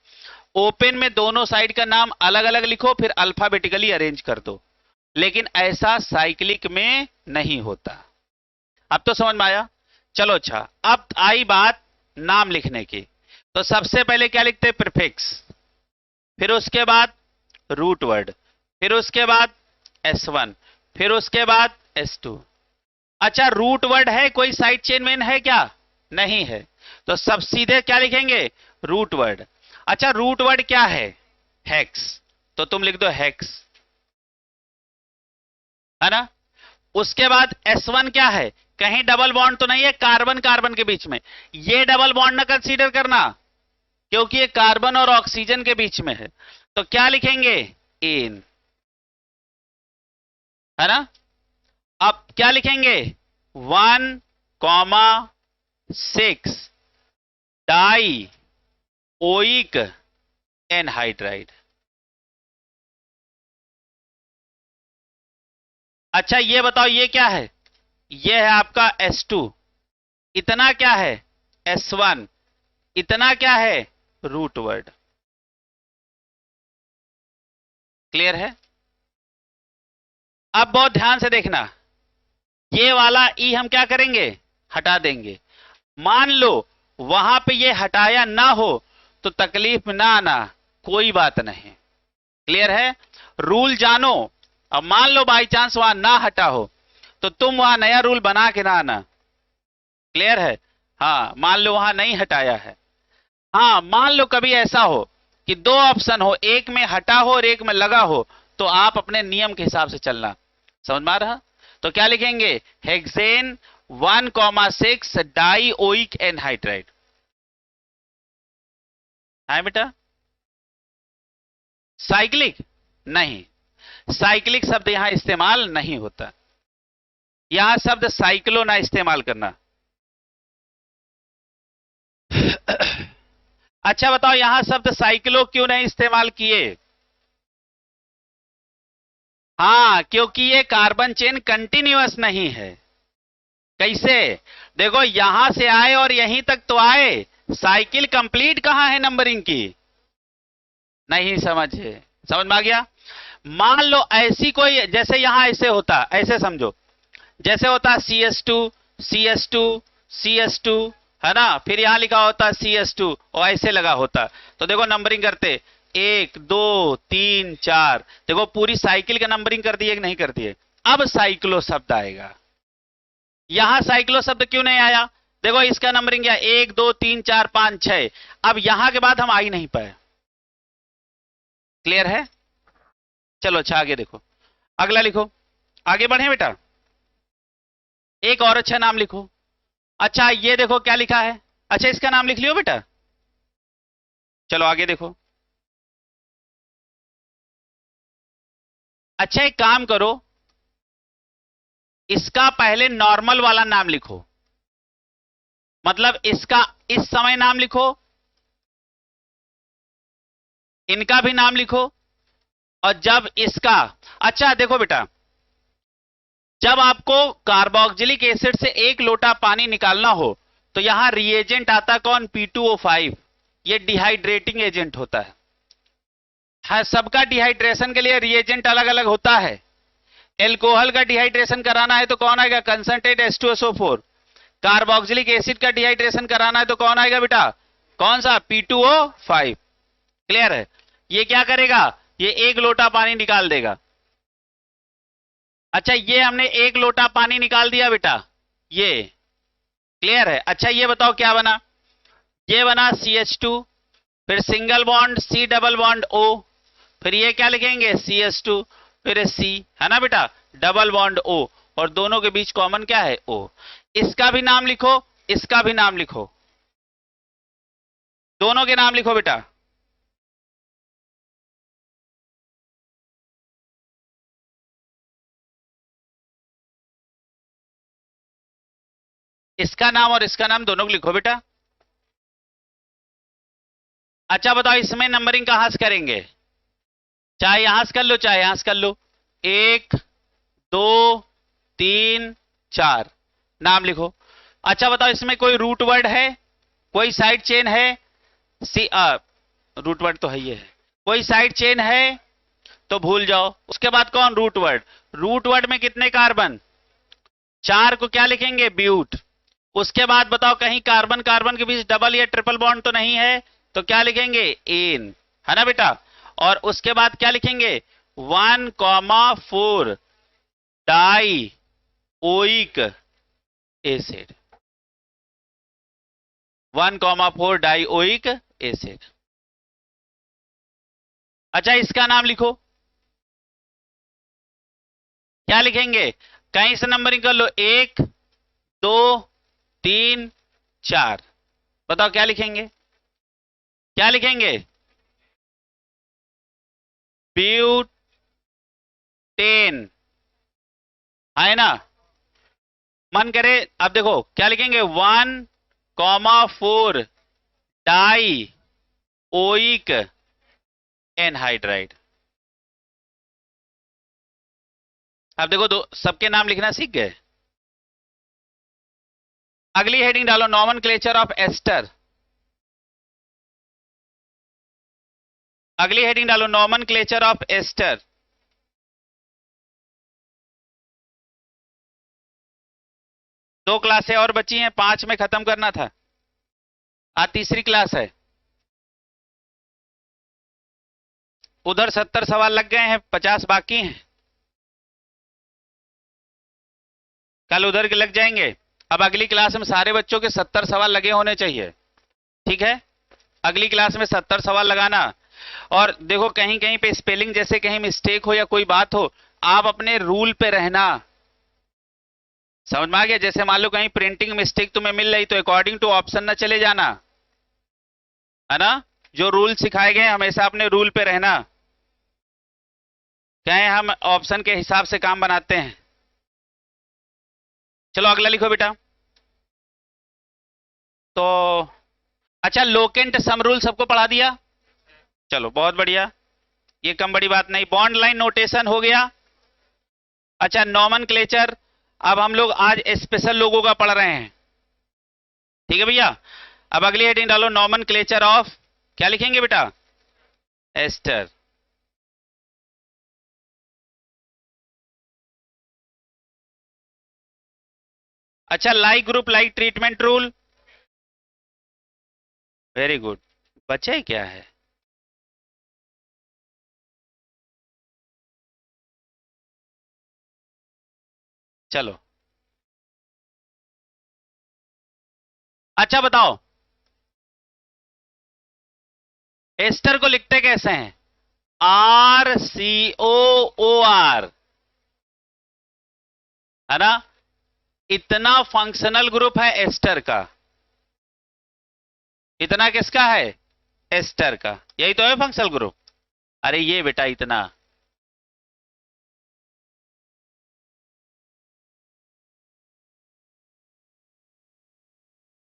ओपन में दोनों साइड का नाम अलग अलग लिखो, फिर अल्फाबेटिकली अरेंज कर दो, लेकिन ऐसा साइक्लिक में नहीं होता। अब तो समझ में आया? चलो अच्छा, अब आई बात नाम लिखने की। तो सबसे पहले क्या लिखते हैं? प्रीफिक्स, फिर उसके बाद रूट वर्ड, फिर उसके बाद S1, फिर उसके बाद S2। अच्छा, रूट वर्ड है, कोई साइड चेन में है क्या? नहीं है, तो सब सीधे क्या लिखेंगे? Root word. अच्छा, रूट वर्ड क्या है? हेक्स, तो तुम लिख दो हेक्स, है ना? उसके बाद S1 क्या है? कहीं डबल बॉन्ड तो नहीं है कार्बन कार्बन के बीच में, ये डबल बॉन्ड ना कंसीडर करना, क्योंकि ये कार्बन और ऑक्सीजन के बीच में है। तो क्या लिखेंगे? एन, है ना? अब क्या लिखेंगे? 1,6 डाई ओइक एनहाइड्राइड। अच्छा, ये बताओ ये क्या है? ये है आपका S2, इतना क्या है? S1, इतना क्या है? Root word. क्लियर है? अब बहुत ध्यान से देखना, ये वाला ई हम क्या करेंगे? हटा देंगे। मान लो वहां पे ये हटाया ना हो तो तकलीफ ना आना, कोई बात नहीं। क्लियर है? रूल जानो। अब मान लो बाई चांस वहां ना हटा हो तो तुम वहां नया रूल बना के ना आना। क्लियर है? हाँ, मान लो वहां नहीं हटाया है। हाँ, मान लो कभी ऐसा हो कि दो ऑप्शन हो, एक में हटा हो और एक में लगा हो, तो आप अपने नियम के हिसाब से चलना। समझ में आ रहा? तो क्या लिखेंगे? Hexane 1,6 die oic anhydride. है बेटा? साइक्लिक नहीं, साइक्लिक शब्द यहां इस्तेमाल नहीं होता, यहां शब्द साइक्लो ना इस्तेमाल करना। अच्छा बताओ, यहां शब्द साइक्लो क्यों नहीं इस्तेमाल किए? हाँ, क्योंकि ये कार्बन चेन कंटिन्यूअस नहीं है। कैसे? देखो, यहां से आए और यहीं तक तो आए, साइकिल कंप्लीट कहां है नंबरिंग की? नहीं समझे? समझ में आ गया? मान लो ऐसी कोई, जैसे यहां ऐसे होता, ऐसे समझो, जैसे होता CS2 CS2 CS2, है ना? फिर यहां लिखा होता CS2 और ऐसे लगा होता, तो देखो नंबरिंग करते 1 2 3 4, देखो पूरी साइकिल का नंबरिंग कर दिए कि नहीं कर दिए? अब साइक्लो शब्द आएगा। यहां साइक्लो शब्द क्यों नहीं आया? देखो इसका नंबरिंग क्या? 1 2 3 4 5 6। अब यहां के बाद हम आ ही नहीं पाए। क्लियर है? चलो अच्छा, आगे देखो, अगला लिखो, आगे बढ़े बेटा। एक और अच्छा नाम लिखो। अच्छा, ये देखो क्या लिखा है। अच्छा, इसका नाम लिख लियो बेटा। चलो आगे देखो। अच्छा, एक काम करो, इसका पहले नॉर्मल वाला नाम लिखो, मतलब इसका इस समय नाम लिखो, इनका भी नाम लिखो, और जब इसका, अच्छा देखो बेटा, जब आपको कार्बोक्सिलिक एसिड से 1 लोटा पानी निकालना हो तो यहां रिएजेंट आता कौन? P2O5, ये डिहाइड्रेटिंग एजेंट होता है। सबका डिहाइड्रेशन के लिए रिएजेंट अलग अलग होता है। एल्कोहल का डिहाइड्रेशन कराना है तो कौन आएगा? Concentrate H2SO4। कार्बोक्सिलिक एसिड का डिहाइड्रेशन कराना है तो कौन आएगा बेटा? कौन सा? P2O5। क्लियर है? ये क्या करेगा? ये 1 लोटा पानी निकाल देगा। अच्छा, ये हमने 1 लोटा पानी निकाल दिया बेटा, ये क्लियर है? अच्छा, ये बताओ क्या बना? ये बना CH2, फिर single bond C double bond O, फिर ये क्या लिखेंगे? CS2, फिर C, है ना बेटा? डबल बॉन्ड O, और दोनों के बीच कॉमन क्या है? O। इसका भी नाम लिखो, इसका भी नाम लिखो, दोनों के नाम लिखो बेटा। इसका नाम और इसका नाम दोनों को लिखो बेटा। अच्छा बताओ, इसमें नंबरिंग कहां से करेंगे? चाहे यहां से कर लो, चाहे यहां से कर लो। 1 2 3 4, नाम लिखो। अच्छा बताओ, इसमें कोई रूट वर्ड है, कोई साइड चेन है? सी रूट वर्ड तो है ही है। कोई साइड चेन है तो भूल जाओ। उसके बाद कौन? Root word. रूट वर्ड में कितने कार्बन? 4 को क्या लिखेंगे? ब्यूट। उसके बाद बताओ, कहीं कार्बन कार्बन के बीच डबल या ट्रिपल बॉन्ड तो नहीं है, तो क्या लिखेंगे? एन, है ना बेटा। और उसके बाद क्या लिखेंगे? 1,4 die oic acid. 1,4 die oic acid. अच्छा, इसका नाम लिखो, क्या लिखेंगे? कहीं से नंबरिंग कर लो, 1 2 3 4। बताओ क्या लिखेंगे? क्या लिखेंगे? ब्यूटेन, है ना। मन करे, अब देखो क्या लिखेंगे? 1,4 डाई ओइक एनहाइड्राइड। अब देखो, दो सबके नाम लिखना सीख गए। अगली हेडिंग डालो, नॉमेनक्लेचर ऑफ एस्टर। अगली हेडिंग डालो, नॉमेनक्लेचर ऑफ एस्टर। दो क्लासें और बची हैं, 5 में खत्म करना था। आज तीसरी क्लास है। उधर 70 सवाल लग गए हैं, 50 बाकी हैं। कल उधर के लग जाएंगे। अब अगली क्लास में सारे बच्चों के 70 सवाल लगे होने चाहिए, ठीक है। अगली क्लास में 70 सवाल लगाना। और देखो, कहीं कहीं पे स्पेलिंग जैसे कहीं मिस्टेक हो या कोई बात हो, आप अपने रूल पे रहना। समझ में आ गया? जैसे मान लो कहीं प्रिंटिंग मिस्टेक तुम्हें मिल रही, तो अकॉर्डिंग टू ऑप्शन न चले जाना, है ना। जो रूल सिखाए गए हमेशा अपने रूल पे रहना। कहें हम ऑप्शन के हिसाब से काम बनाते हैं। चलो अगला लिखो बेटा। तो अच्छा, लोकेंट सम रूल सबको पढ़ा दिया? चलो बहुत बढ़िया, ये कम बड़ी बात नहीं। बॉन्ड लाइन नोटेशन हो गया। अच्छा, नॉमेनक्लेचर अब हम लोग आज स्पेशल लोगों का पढ़ रहे हैं, ठीक है भैया। अब अगली हेडिंग डालो, नॉमेनक्लेचर ऑफ, क्या लिखेंगे बेटा? एस्टर। अच्छा, like group like treatment rule, very good. बचे क्या है? चलो अच्छा बताओ, एस्टर को लिखते कैसे हैं? RCOOR, है ना। इतना फंक्शनल ग्रुप है एस्टर का। इतना किसका है? एस्टर का। यही तो है फंक्शनल ग्रुप। अरे ये बेटा, इतना।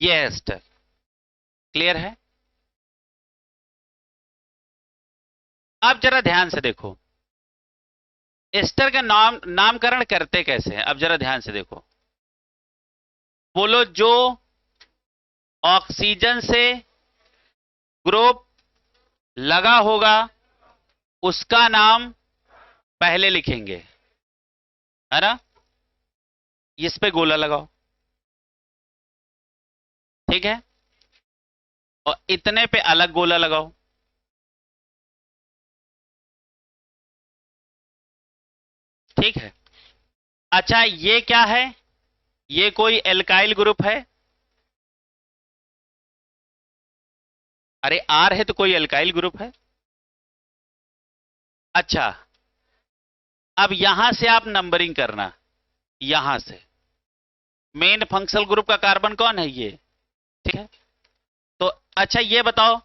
ये एस्टर। क्लियर है? अब जरा ध्यान से देखो, एस्टर का नामकरण करते कैसे हैं? अब जरा ध्यान से देखो, बोलो जो ऑक्सीजन से ग्रुप लगा होगा उसका नाम पहले लिखेंगे, है ना। इस पे गोला लगाओ, ठीक है। और इतने पे अलग गोला लगाओ, ठीक है। अच्छा, ये क्या है? ये कोई एल्काइल ग्रुप है? अरे आर है तो कोई एल्काइल ग्रुप है। अच्छा, अब यहां से आप नंबरिंग करना, यहां से मेन फंक्शनल ग्रुप का कार्बन कौन है, ये, ठीक है। तो अच्छा ये बताओ,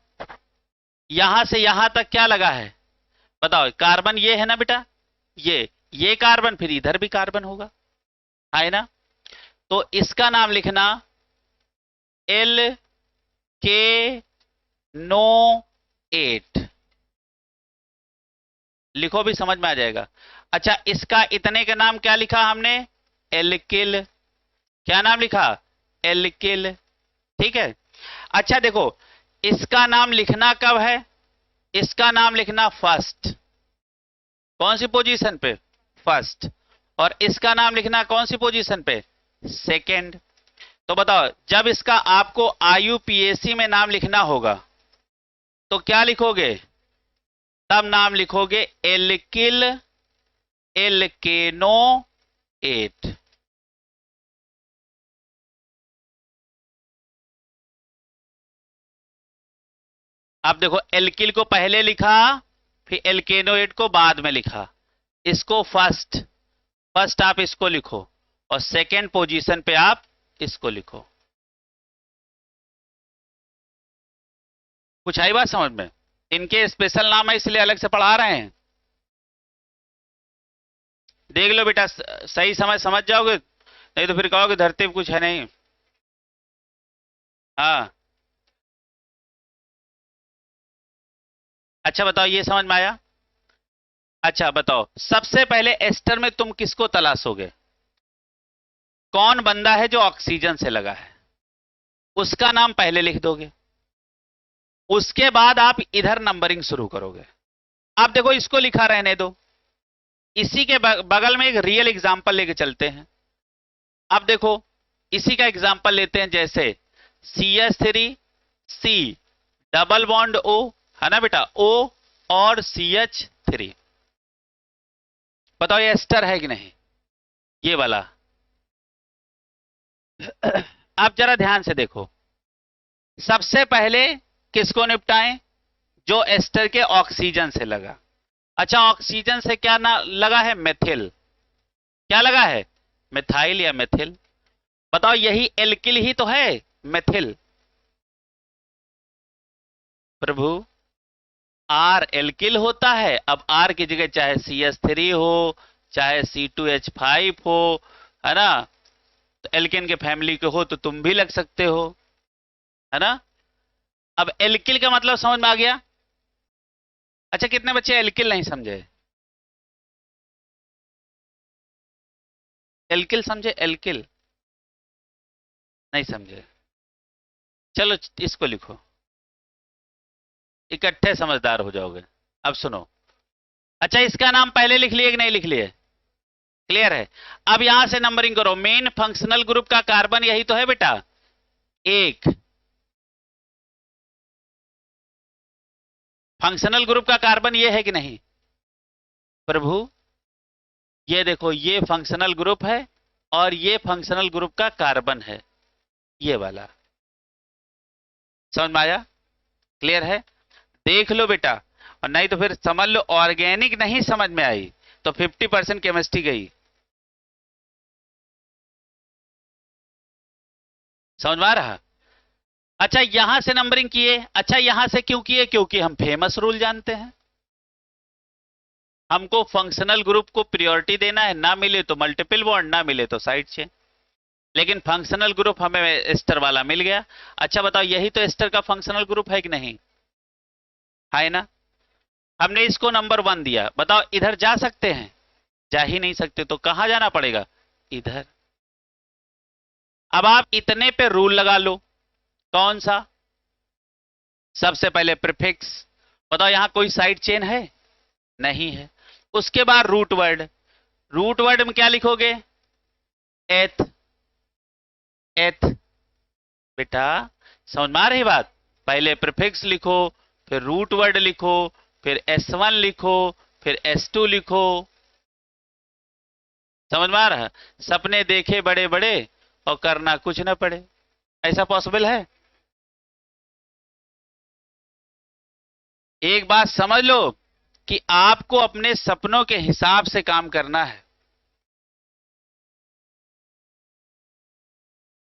यहां से यहां तक क्या लगा है, बताओ। कार्बन ये है ना बेटा, ये कार्बन, फिर इधर भी कार्बन होगा, है ना। तो इसका नाम लिखना एल के नो 8, लिखो भी समझ में आ जाएगा। अच्छा इसका इतने का नाम क्या लिखा हमने, एल्किल। क्या नाम लिखा, एल्किल, ठीक है। अच्छा देखो, इसका नाम लिखना कब है, इसका नाम लिखना फर्स्ट, कौन सी पोजीशन पे, फर्स्ट। और इसका नाम लिखना कौन सी पोजीशन पे, सेकंड। तो बताओ जब इसका आपको IUPAC में नाम लिखना होगा तो क्या लिखोगे, तब नाम लिखोगे एल्किल एल्केनो 8। अब देखो एल्किल को पहले लिखा, फिर एल्केनो 8 को बाद में लिखा, इसको फर्स्ट, फर्स्ट आप इसको लिखो, और सेकेंड पोजीशन पे आप इसको लिखो। कुछ आई बात समझ में, इनके स्पेशल नाम है इसलिए अलग से पढ़ा रहे हैं। देख लो बेटा, सही समय समझ जाओगे, नहीं तो फिर कहोगे धरती पे कुछ है नहीं। हाँ अच्छा बताओ, ये समझ में आया। अच्छा बताओ, सबसे पहले एस्टर में तुम किसको तलाशोगे, कौन बंदा है जो ऑक्सीजन से लगा है, उसका नाम पहले लिख दोगे, उसके बाद आप इधर नंबरिंग शुरू करोगे। आप देखो इसको लिखा रहने दो, इसी के बगल में एक रियल एग्जांपल लेके चलते हैं। अब देखो इसी का एग्जांपल लेते हैं, जैसे CH3C डबल बॉन्ड O, है ना बेटा, O और CH3। बताओ ये एस्टर है कि नहीं, ये वाला। अब जरा ध्यान से देखो, सबसे पहले किसको निपटाएं, जो एस्टर के ऑक्सीजन से लगा। अच्छा ऑक्सीजन से क्या ना लगा है, मेथिल। क्या लगा है, मिथाइल या मेथिल। बताओ यही एल्किल ही तो है, मेथिल। प्रभु आर एल्किल होता है, अब आर की जगह चाहे CH3 हो, चाहे C2H5 हो, है ना, तो एल्केन के फैमिली के हो तो तुम भी लग सकते हो, है ना। अब एल्किल का मतलब समझ में आ गया। अच्छा कितने बच्चे एल्किल नहीं समझे, एल्किल समझे, एल्किल नहीं समझे, चलो इसको लिखो, इकट्ठे समझदार हो जाओगे। अब सुनो, अच्छा इसका नाम पहले लिख लिए कि नहीं लिख लिए, क्लियर है। अब यहां से नंबरिंग करो, मेन फंक्शनल ग्रुप का कार्बन यही तो है बेटा, एक। फंक्शनल ग्रुप का कार्बन ये है कि नहीं, प्रभु ये देखो, ये फंक्शनल ग्रुप है और ये फंक्शनल ग्रुप का कार्बन है, ये वाला। समझ में आया, क्लियर है। देख लो बेटा, और नहीं तो फिर समझ लो ऑर्गेनिक नहीं समझ में आई तो 50% केमिस्ट्री गई। समझ में आ रहा। अच्छा यहां से नंबरिंग किए, अच्छा यहां से क्यों किए, क्योंकि हम फेमस रूल जानते हैं, हमको फंक्शनल ग्रुप को प्रायोरिटी देना है, ना मिले तो मल्टीपल बॉन्ड, ना मिले तो साइड चेन। लेकिन फंक्शनल ग्रुप हमें एस्टर वाला मिल गया। अच्छा बताओ यही तो एस्टर का फंक्शनल ग्रुप है कि नहीं, है ना। हमने इसको नंबर 1 दिया, बताओ इधर जा सकते हैं, जा ही नहीं सकते, तो कहां जाना पड़ेगा, इधर। अब आप इतने पे रूल लगा लो, कौन सा, सबसे पहले प्रीफिक्स। बताओ यहां कोई साइड चेन है, नहीं है। उसके बाद रूट वर्ड, रूट वर्ड में क्या लिखोगे, एथ, एथ। बेटा समझ में आ रही बात, पहले प्रीफिक्स लिखो, फिर रूट वर्ड लिखो, फिर S1 लिखो, फिर S2 लिखो। समझ में आ रहा, सपने देखे बड़े बड़े और करना कुछ ना पड़े, ऐसा पॉसिबल है। एक बात समझ लो, कि आपको अपने सपनों के हिसाब से काम करना है।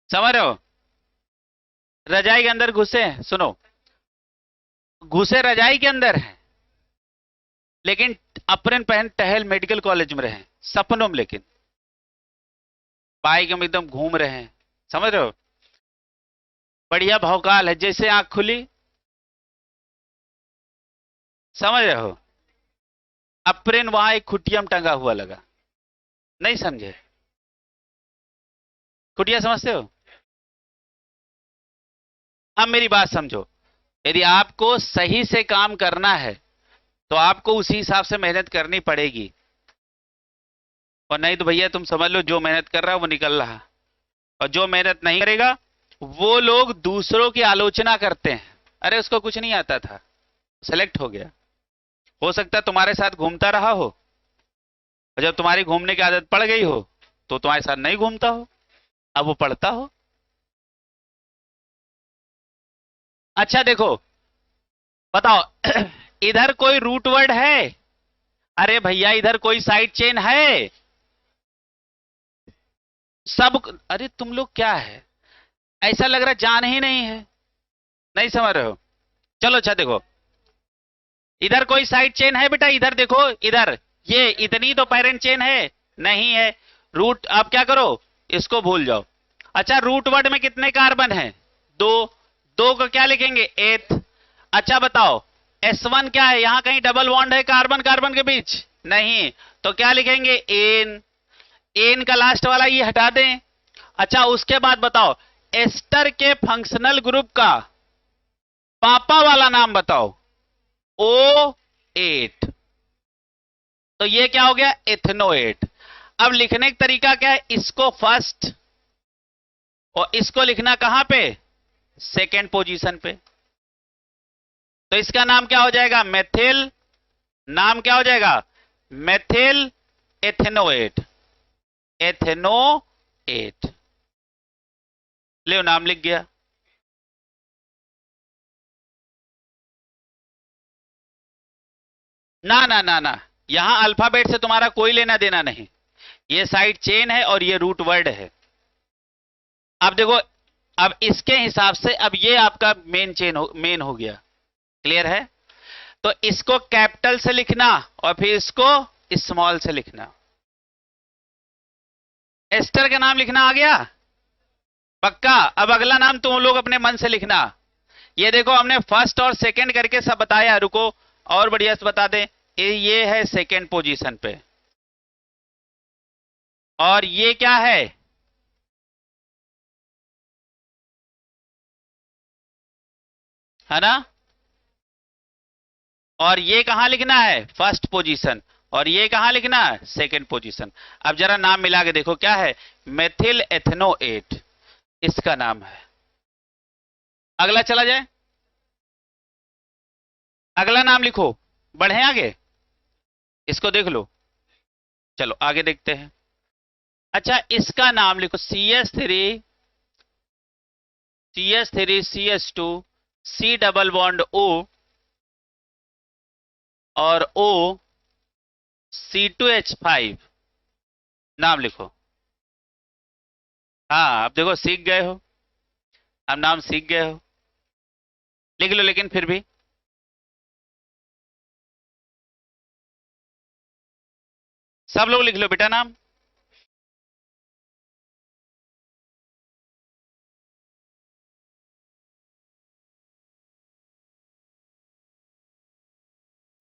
समझ रहे हो? रजाई के अंदर घुसे हैं, सुनो, घुसे रजाई के अंदर हैं, लेकिन अप्रन पहन टहल मेडिकल कॉलेज में रहे सपनों में, लेकिन बाइक में एकदम घूम रहे हैं। समझ रहे हो? बढ़िया भौकाल है, जैसे आंख खुली, समझ रहे हो, अप्रन वहां एक खुटिया में टंगा हुआ लगा। नहीं समझे? खुटिया समझते हो? अब मेरी बात समझो, यदि आपको सही से काम करना है तो आपको उसी हिसाब से मेहनत करनी पड़ेगी, और नहीं तो भैया तुम समझ लो जो मेहनत कर रहा है वो निकल रहा, और जो मेहनत नहीं करेगा वो लोग दूसरों की आलोचना करते हैं, अरे उसको कुछ नहीं आता था, सेलेक्ट हो गया। हो सकता है तुम्हारे साथ घूमता रहा हो, और जब तुम्हारी घूमने की आदत पड़ गई हो तो तुम्हारे साथ नहीं घूमता हो, अब वो पढ़ता हो। अच्छा देखो, बताओ इधर कोई रूट वर्ड है? अरे भैया इधर कोई साइड चेन है? सब, अरे तुम लोग क्या है, ऐसा लग रहा है जान ही नहीं है, नहीं समझ रहे हो? चलो अच्छा देखो, इधर कोई साइड चेन है बेटा? इधर देखो, इधर ये इतनी तो पेरेंट चेन है, नहीं है। रूट, आप क्या करो, इसको भूल जाओ। अच्छा रूट वर्ड में कितने कार्बन है? दो। दो को क्या लिखेंगे? एथ। अच्छा बताओ S1 क्या है? यहां कहीं डबल बॉन्ड है कार्बन कार्बन के बीच? नहीं, तो क्या लिखेंगे? एन। एन का लास्ट वाला ये हटा दें। अच्छा उसके बाद बताओ एस्टर के फंक्शनल ग्रुप का पापा वाला नाम बताओ। O8। तो ये क्या हो गया? इथेनोएट। अब लिखने का तरीका क्या है? इसको फर्स्ट और इसको लिखना कहां पे? सेकेंड पोजीशन पे। तो इसका नाम क्या हो जाएगा? मेथिल। नाम क्या हो जाएगा? Methyl ethanoate. एथेनोएट। ले नाम लिख गया। ना ना ना ना, यहां अल्फाबेट से तुम्हारा कोई लेना देना नहीं, ये साइड चेन है और ये रूट वर्ड है। अब देखो, अब इसके हिसाब से अब ये आपका मेन हो गया। क्लियर है? तो इसको कैपिटल से लिखना और फिर इसको स्मॉल से लिखना। एस्टर का नाम लिखना आ गया पक्का? अब अगला नाम तुम लोग अपने मन से लिखना। ये देखो हमने फर्स्ट और सेकंड करके सब बताया, रुको और बढ़िया से बता दें। ये है सेकंड पोजीशन पे, और ये क्या है? है ना? और ये कहां लिखना है? First position. और ये कहां लिखना है? Second position. अब जरा नाम मिला के देखो क्या है? मेथिल एथेनोएट इसका नाम है। अगला चला जाए, अगला नाम लिखो, बढ़े आगे, इसको देख लो। चलो आगे देखते हैं। अच्छा इसका नाम लिखो CH3 C double bond O और O C2H5। नाम लिखो। हाँ अब देखो सीख गए हो, अब नाम सीख गए हो, लिख लो लेकिन फिर भी। सब लोग लिख लो बेटा नाम।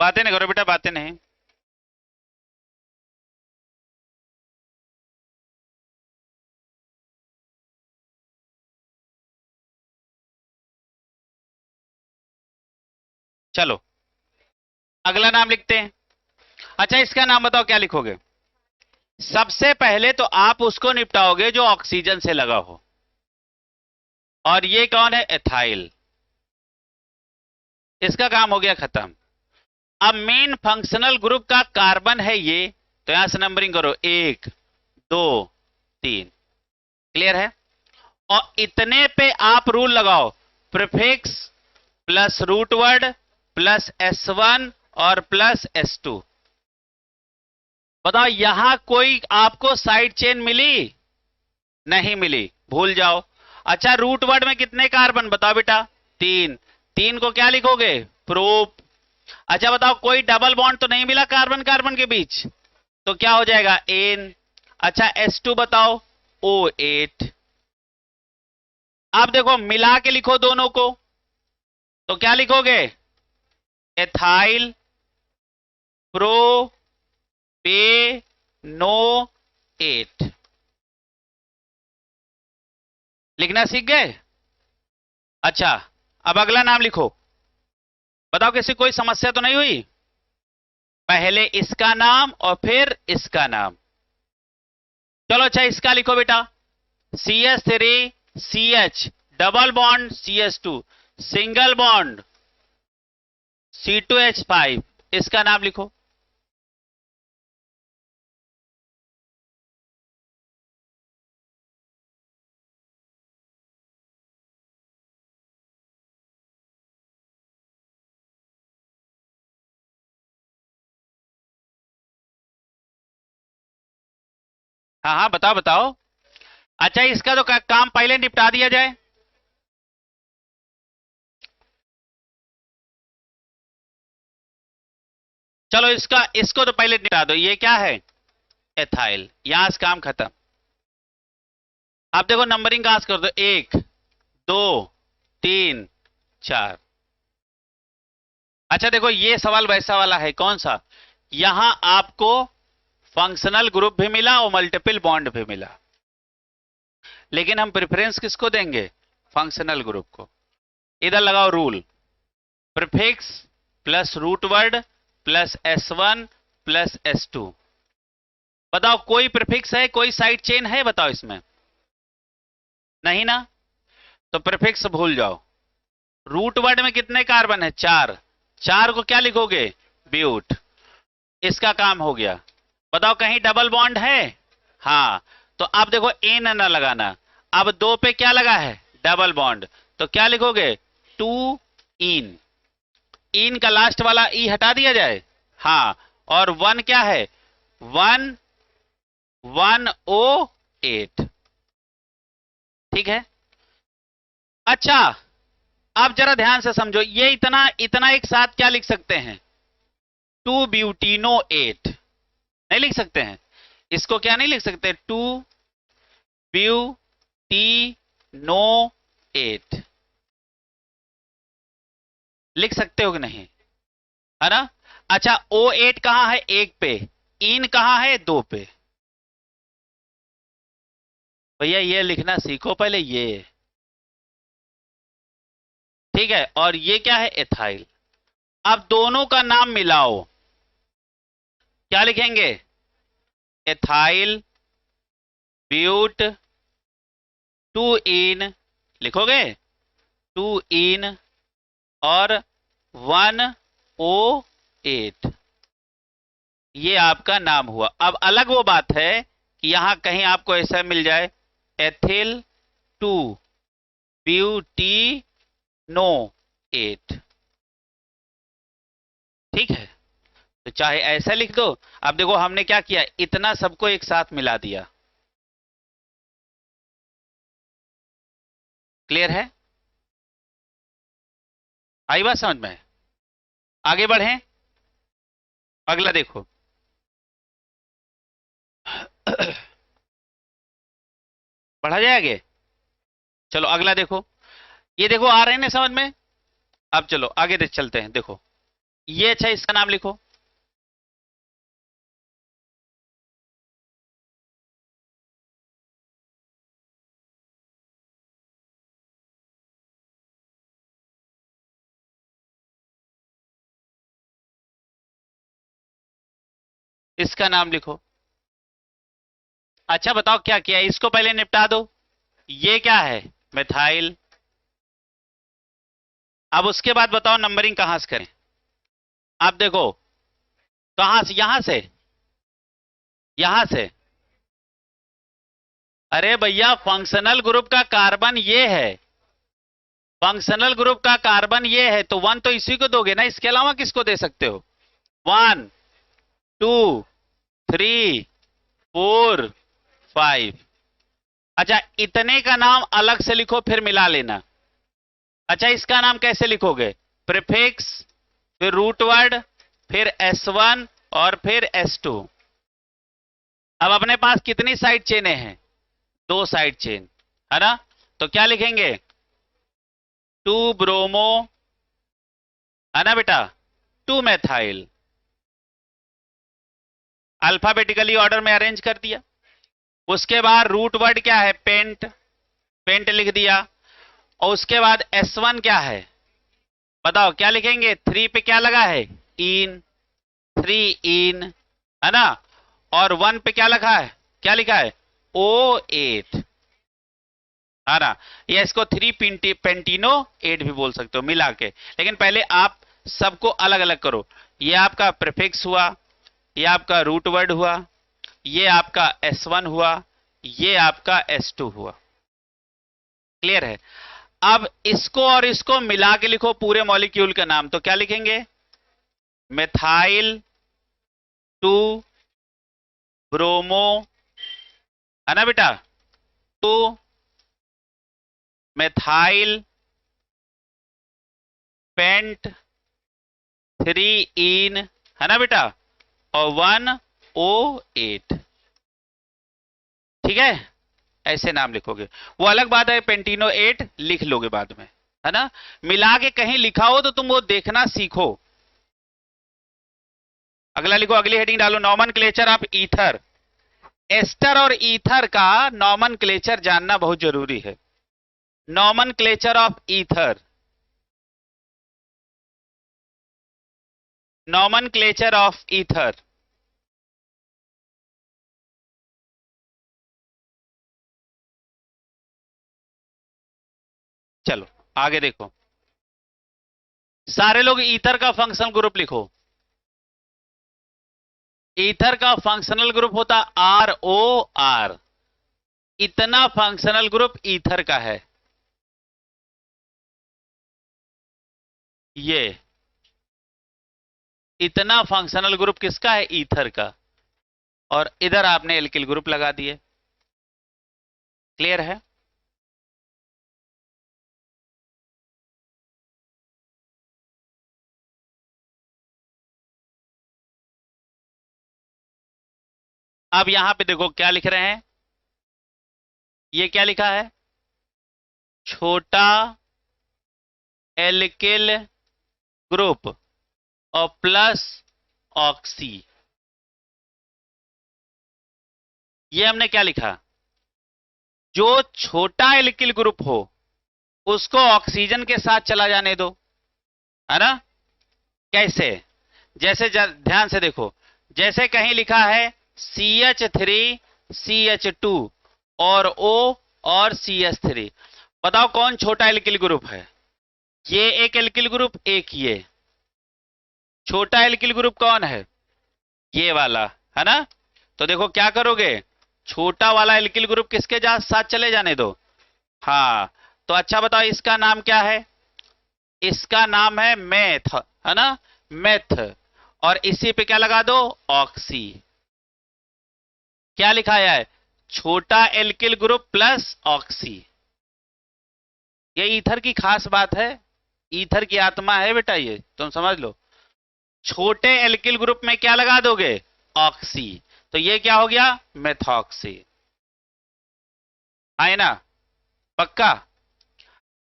बातें नहीं करो बेटा, बातें नहीं। चलो अगला नाम लिखते हैं। अच्छा इसका नाम बताओ क्या लिखोगे? सबसे पहले तो आप उसको निपटाओगे जो ऑक्सीजन से लगा हो, और ये कौन है? एथाइल। इसका काम हो गया खत्म। अब मेन फंक्शनल ग्रुप का कार्बन है ये, तो यहां से नंबरिंग करो 1 2 3। क्लियर है? और इतने पे आप रूल लगाओ, prefix plus root word plus S1 और प्लस S2। बताओ यहां कोई आपको साइड चेन मिली? नहीं मिली, भूल जाओ। अच्छा, रूट वर्ड में कितने कार्बन बताओ बेटा? 3। 3 को क्या लिखोगे? प्रूफ। अच्छा बताओ, कोई डबल बॉन्ड तो नहीं मिला कार्बन कार्बन के बीच, तो क्या हो जाएगा? एन। अच्छा S2 बताओ, O8। अब देखो मिला के लिखो दोनों को, तो क्या लिखोगे? Ethyl propanoate. लिखना सीख गए? अच्छा, अब अगला नाम लिखो। बताओ किसी कोई समस्या तो नहीं हुई? पहले इसका नाम और फिर इसका नाम। चलो अच्छा, इसका लिखो बेटा। CH3CH double bond CH2 single bond C2H5, इसका नाम लिखो। हाँ हाँ, बताओ बताओ। अच्छा, इसका तो काम पहले निपटा दिया जाए। चलो इसको तो पहले निपटा दो। ये क्या है? एथाइल। यहां से काम खत्म। आप देखो नंबरिंग कहां से कर दो? 1 2 3 4। अच्छा देखो, ये सवाल वैसा वाला है। कौन सा? यहां आपको फंक्शनल ग्रुप भी मिला और मल्टीपल बॉन्ड भी मिला, लेकिन हम प्रेफरेंस किसको देंगे? फंक्शनल ग्रुप को। इधर लगाओ rule, prefix plus root word plus S1 plus S2। बताओ कोई प्रीफिक्स है, कोई साइड चेन है? बताओ इसमें नहीं ना, तो प्रीफिक्स भूल जाओ। रूट वर्ड में कितने कार्बन है? 4। 4 को क्या लिखोगे? ब्यूट। इसका काम हो गया। बताओ कहीं डबल बॉन्ड है? हाँ, तो अब देखो एन ना लगाना। अब 2 पे क्या लगा है? डबल बॉन्ड, तो क्या लिखोगे? 2 इन। इन का लास्ट वाला ई हटा दिया जाए। हाँ, और 1 क्या है? 1 1O8। ठीक है। अच्छा, अब जरा ध्यान से समझो, ये इतना इतना एक साथ क्या लिख सकते हैं? 2 ब्यूटिनो8। नहीं लिख सकते हैं? इसको क्या नहीं लिख सकते? 2 ब्यूटिनो8 लिख सकते हो कि नहीं? है ना? अच्छा, O8 कहां है? 1 पे। इन कहां है? 2 पे। भैया ये लिखना सीखो पहले ये। ठीक है, और ये क्या है? एथाइल। अब दोनों का नाम मिलाओ, क्या लिखेंगे? एथाइल ब्यूट 2 इन लिखोगे? 2 इन और 1O8। ये आपका नाम हुआ। अब अलग वो बात है कि यहां कहीं आपको ऐसा मिल जाए एथिल 2 ब्यूटिनो8। ठीक है, तो चाहे ऐसा लिख दो। अब देखो हमने क्या किया, इतना सबको एक साथ मिला दिया। क्लियर है? आई बात समझ में? आगे बढ़ें, अगला देखो। बढ़ा जाए आगे। चलो अगला देखो। ये देखो आ रहे हैं ना समझ में? अब चलो आगे चलते हैं। देखो ये, अच्छा इसका नाम लिखो। इसका नाम लिखो। अच्छा बताओ क्या किया, इसको पहले निपटा दो। ये क्या है? मिथाइल। अब उसके बाद बताओ नंबरिंग कहां से करें। आप देखो कहां से, यहां से, यहां से। अरे भैया फंक्शनल ग्रुप का कार्बन ये है, फंक्शनल ग्रुप का कार्बन ये है, तो 1 तो इसी को दोगे ना, इसके अलावा किसको दे सकते हो? 1 2 3 4 5। अच्छा, इतने का नाम अलग से लिखो फिर मिला लेना। अच्छा, इसका नाम कैसे लिखोगे? प्रीफिक्स, फिर रूट वर्ड, फिर S1 और फिर S2। अब अपने पास कितनी साइड चेनें हैं? 2 साइड चेन, है ना? तो क्या लिखेंगे? 2 ब्रोमो, है ना बेटा, 2 मेथाइल। अल्फाबेटिकली ऑर्डर में अरेंज कर दिया। उसके बाद रूट वर्ड क्या है? पेंट, पेंट लिख दिया। और उसके बाद S1 क्या है? बताओ क्या लिखेंगे? 3 पे क्या लगा है? इन, 3 इन, है ना? और 1 पे क्या लिखा है? क्या लिखा है? O8, है ना? या इसको 3 पेंटिनो 8 भी बोल सकते हो मिला के। लेकिन पहले आप सबको अलग अलग करो। ये आपका प्रीफिक्स हुआ, ये आपका रूट वर्ड हुआ, ये आपका S1 हुआ, ये आपका S2 हुआ। क्लियर है? अब इसको और इसको मिला के लिखो पूरे मॉलिक्यूल का नाम। तो क्या लिखेंगे? मेथाइल 2 ब्रोमो, है ना बेटा, 2 मेथाइल पेंट 3 इन, है ना बेटा, और 1O8। ठीक है? ऐसे नाम लिखोगे। वो अलग बात है, पेंटिनो 8 लिख लोगे बाद में, है ना? मिला के कहीं लिखा हो तो तुम वो देखना सीखो। अगला लिखो, अगली हेडिंग डालो, नॉमेनक्लेचर ऑफ ईथर। एस्टर और ईथर का नॉमेनक्लेचर जानना बहुत जरूरी है। Nomenclature of ether, nomenclature of ether. चलो आगे देखो, सारे लोग ईथर का फंक्शनल ग्रुप लिखो। ईथर का फंक्शनल ग्रुप होता ROR। इतना फंक्शनल ग्रुप ईथर का है। ये इतना फंक्शनल ग्रुप किसका है? ईथर का। और इधर आपने एल्किल ग्रुप लगा दिए। क्लियर है? अब यहां पे देखो क्या लिख रहे हैं। ये क्या लिखा है? छोटा एल्किल ग्रुप और प्लस ऑक्सी। ये हमने क्या लिखा? जो छोटा एल्किल ग्रुप हो उसको ऑक्सीजन के साथ चला जाने दो, है ना? कैसे? जैसे ध्यान से देखो, जैसे कहीं लिखा है CH3 CH2 और O और CH3। बताओ कौन छोटा एल्किल ग्रुप है? ये एक एल्किल ग्रुप, एक ये। छोटा एल्किल ग्रुप कौन है? ये वाला, है ना? तो देखो क्या करोगे, छोटा वाला एल्किल ग्रुप किसके साथ चले जाने दो? हाँ। तो अच्छा बताओ इसका नाम क्या है? इसका नाम है मेथ, है ना? मेथ। और इसी पे क्या लगा दो? ऑक्सी। क्या लिखाया है? छोटा एल्किल ग्रुप प्लस ऑक्सी। ये ईथर की खास बात है, ईथर की आत्मा है बेटा, ये तुम समझ लो। छोटे एल्किल ग्रुप में क्या लगा दोगे? ऑक्सी। तो ये क्या हो गया? मेथॉक्सी। है ना? पक्का?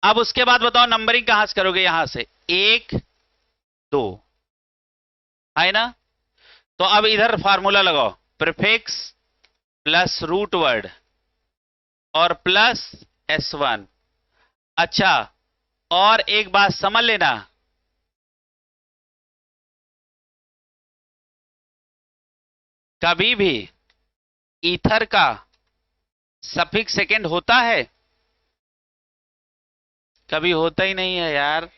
अब उसके बाद बताओ नंबरिंग कहां से करोगे? यहां से 1 2, है ना? तो अब इधर फार्मूला लगाओ, प्रीफिक्स प्लस रूट वर्ड और प्लस S1। अच्छा, और एक बात समझ लेना, कभी भी ईथर का सफिक्स सेकेंड होता है? कभी होता ही नहीं है यार।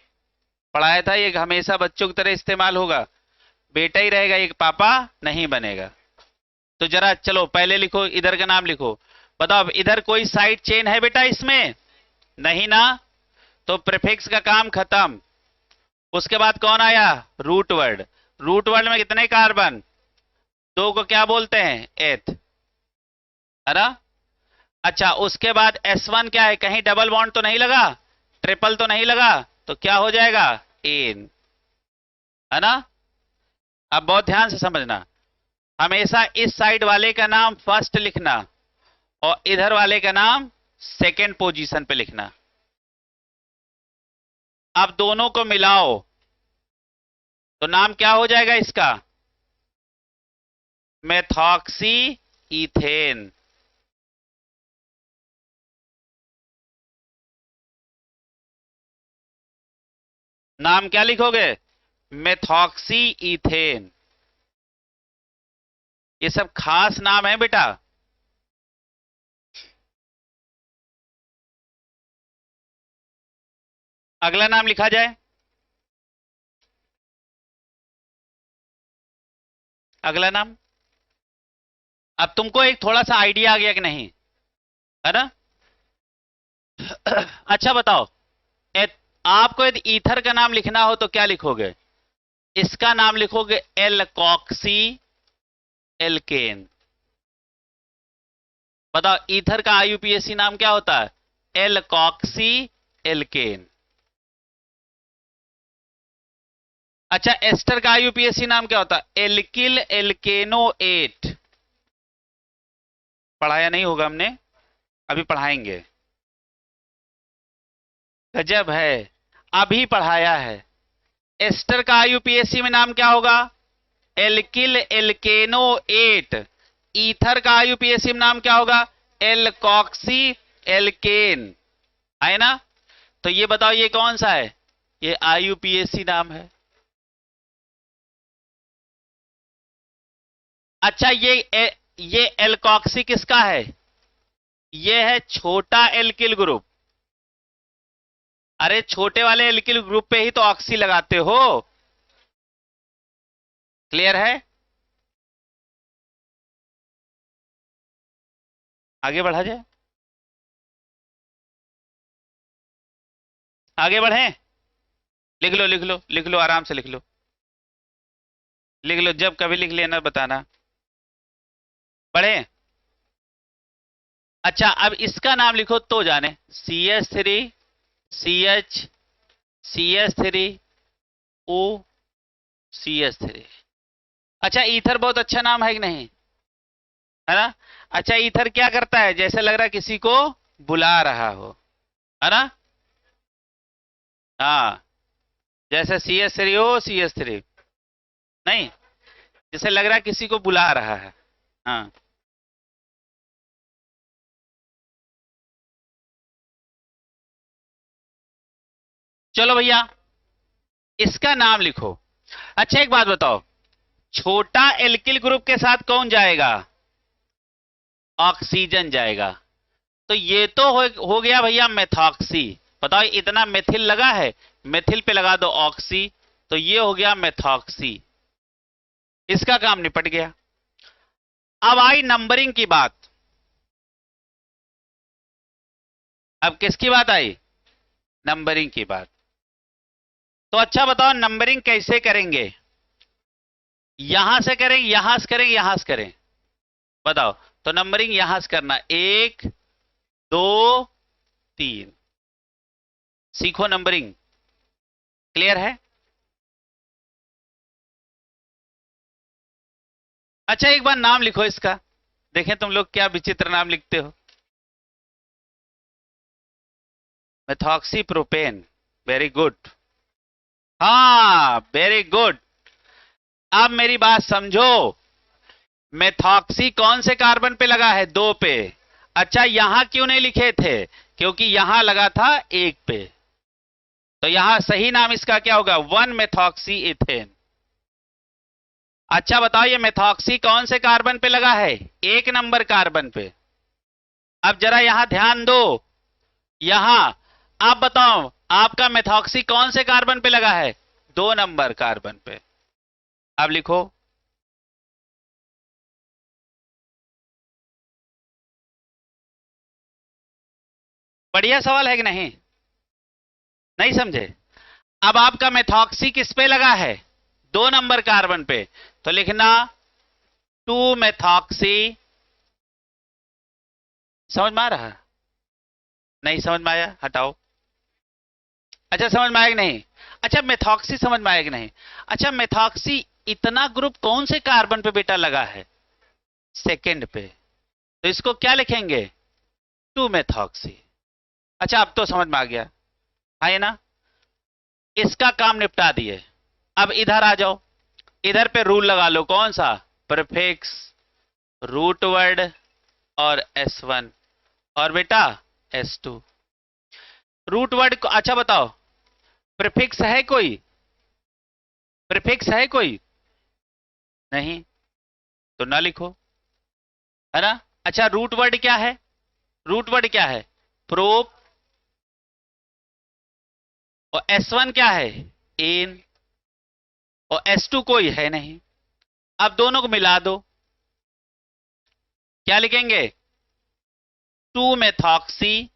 पढ़ाया था ये हमेशा बच्चों की तरह इस्तेमाल होगा, बेटा ही रहेगा, एक पापा नहीं बनेगा। तो जरा चलो पहले लिखो, इधर का नाम लिखो। बताओ अब इधर कोई साइड चेन है बेटा इसमें? नहीं ना? तो प्रीफिक्स का काम खत्म। उसके बाद कौन आया? Root word. रूट वर्ड में कितने कार्बन? 2 को क्या बोलते हैं? एथ, है ना? अच्छा, उसके बाद S1 क्या है? कहीं डबल बॉन्ड तो नहीं लगा, ट्रिपल तो नहीं लगा, तो क्या हो जाएगा? एन, है ना? अब बहुत ध्यान से समझना, हमेशा इस साइड वाले का नाम फर्स्ट लिखना और इधर वाले का नाम सेकेंड पोजीशन पे लिखना। अब दोनों को मिलाओ तो नाम क्या हो जाएगा इसका? Methoxy ethane. नाम क्या लिखोगे? Methoxy ethane. ये सब खास नाम है बेटा। अगला नाम लिखा जाए। अगला नाम, अब तुमको एक थोड़ा सा आइडिया आ गया कि नहीं, है ना? अच्छा बताओ, आपको यदि ईथर का नाम लिखना हो तो क्या लिखोगे? इसका नाम लिखोगे एल्कोक्सी एल्केन। बताओ ईथर का आईयूपीएसी नाम क्या होता है? Alkoxy alkane. अच्छा, एस्टर का आईयूपीएसी नाम क्या होता है? Alkyl alkanoate. पढ़ाया नहीं होगा हमने, अभी पढ़ाएंगे। गजब है, अभी पढ़ाया है। एस्टर का आईयूपीएसी में नाम क्या होगा? Alkyl alkanoate. ईथर का आईयूपीएसी में नाम क्या होगा? एल्कॉक्सी एल्केन, है ना? तो ये बताओ ये कौन सा है? ये आईयूपीएसी नाम है। अच्छा, ये एल्कॉक्सी किसका है? ये है छोटा एल्किल ग्रुप। अरे छोटे वाले एल्किल ग्रुप पे ही तो ऑक्सी लगाते हो। क्लियर है? आगे बढ़ा जाए, आगे बढ़े। लिख लो लिख लो लिख लो, आराम से लिख लो, लिख लो, जब कभी लिख लेना बताना। पढ़े? अच्छा, अब इसका नाम लिखो तो जाने। CH3 CH CH3 O CH3। अच्छा, ईथर बहुत अच्छा नाम है कि नहीं, है ना? अच्छा, ईथर क्या करता है? जैसे लग रहा है किसी को बुला रहा हो, है ना? हाँ, जैसे CH3 हो CH3, नहीं, जैसे लग रहा है किसी को बुला रहा है। हाँ, चलो भैया, इसका नाम लिखो। अच्छा एक बात बताओ, छोटा एल्किल ग्रुप के साथ कौन जाएगा? ऑक्सीजन जाएगा। तो ये तो हो गया भैया मेथॉक्सी। बताओ इतना मेथिल लगा है, मेथिल पे लगा दो ऑक्सी, तो ये हो गया मेथॉक्सी। इसका काम निपट गया। अब आई नंबरिंग की बात। अब किसकी बात आई? नंबरिंग की बात। तो अच्छा बताओ नंबरिंग कैसे करेंगे? यहां से करें, यहां से करें, यहां से करें? बताओ। तो नंबरिंग यहां से करना, 1 2 3। सीखो नंबरिंग। क्लियर है? अच्छा एक बार नाम लिखो इसका, देखें तुम लोग क्या विचित्र नाम लिखते हो। Methoxy propane, very good. हाँ वेरी गुड। अब मेरी बात समझो, मेथॉक्सी कौन से कार्बन पे लगा है? 2 पे। अच्छा, यहां क्यों नहीं लिखे थे? क्योंकि यहां लगा था 1 पे। तो यहां सही नाम इसका क्या होगा? 1 मेथॉक्सी इथेन। अच्छा बताओ, ये मेथॉक्सी कौन से कार्बन पे लगा है? 1 नंबर कार्बन पे। अब जरा यहां ध्यान दो, यहां आप बताओ आपका मेथॉक्सी कौन से कार्बन पे लगा है? 2 नंबर कार्बन पे। अब लिखो। बढ़िया सवाल है कि नहीं? नहीं समझे? अब आपका मेथॉक्सी किस पे लगा है? 2 नंबर कार्बन पे, तो लिखना 2 मेथॉक्सी। समझ में आ रहा है? नहीं समझ में आया, हटाओ। अच्छा समझ में आया कि नहीं? अच्छा मेथॉक्सी समझ में आया कि नहीं? अच्छा मेथॉक्सी इतना ग्रुप कौन से कार्बन पे बेटा लगा है? सेकंड पे। तो इसको क्या लिखेंगे? 2 मेथॉक्सी। अच्छा अब तो समझ में आ गया है ना? इसका काम निपटा दिए। अब इधर आ जाओ, इधर पे रूल लगा लो। कौन सा? प्रीफिक्स, रूट वर्ड और S1 और बेटा S2। रूट वर्ड को अच्छा बताओ, प्रीफिक्स है कोई? प्रीफिक्स है कोई? नहीं, तो ना लिखो, है ना? अच्छा रूट वर्ड क्या है? रूट वर्ड क्या है? प्रोप। और S1 क्या है? इन। और S2 कोई है नहीं। अब दोनों को मिला दो, क्या लिखेंगे? 2 मेथॉक्सी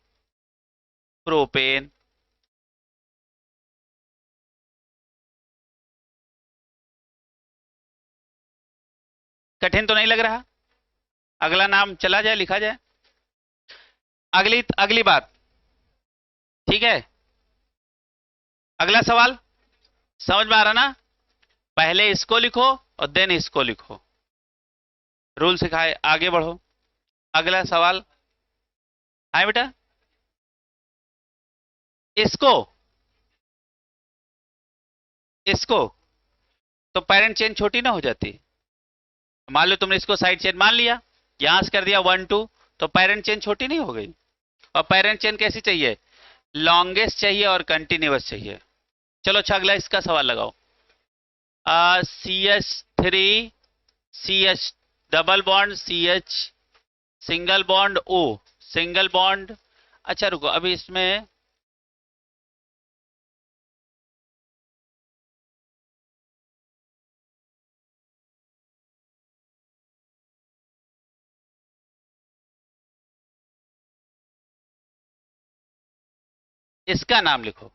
प्रोपेन। कठिन तो नहीं लग रहा? अगला नाम चला जाए, लिखा जाए। अगली अगली बात, ठीक है? अगला सवाल समझ में आ रहा ना? पहले इसको लिखो और देन इसको लिखो। रूल सिखाए, आगे बढ़ो। अगला सवाल। है बेटा? इसको इसको तो पेरेंट चेन छोटी ना हो जाती? मान लो तुमने इसको साइड चेन मान लिया, यहां से कर दिया 1 2, तो पेरेंट चेन छोटी नहीं हो गई? और पेरेंट चेन कैसी चाहिए? लॉन्गेस्ट चाहिए और कंटिन्यूअस चाहिए। चलो अच्छा अगला इसका सवाल लगाओ। CH3 CH double bond CH single bond O single bond. अच्छा रुको अभी इसमें इसका नाम लिखो।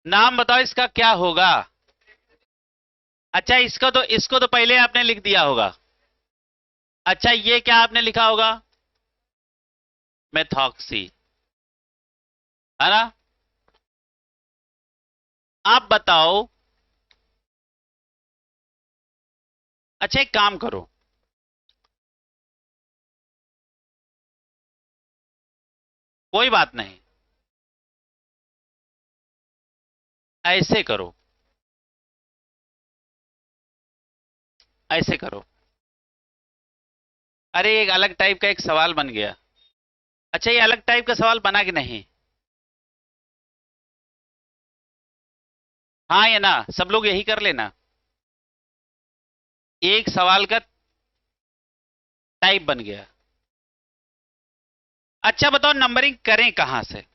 नाम बताओ इसका क्या होगा? अच्छा इसको तो पहले आपने लिख दिया होगा। अच्छा ये क्या आपने लिखा होगा? मेथॉक्सी, है ना? आप बताओ। अच्छा एक काम करो, कोई बात नहीं, ऐसे करो, ऐसे करो। अरे एक अलग टाइप का एक सवाल बन गया। अच्छा ये अलग टाइप का सवाल बना कि नहीं? हाँ या ना? सब लोग यही कर लेना। एक सवाल का टाइप बन गया। अच्छा बताओ नंबरिंग करें कहां से?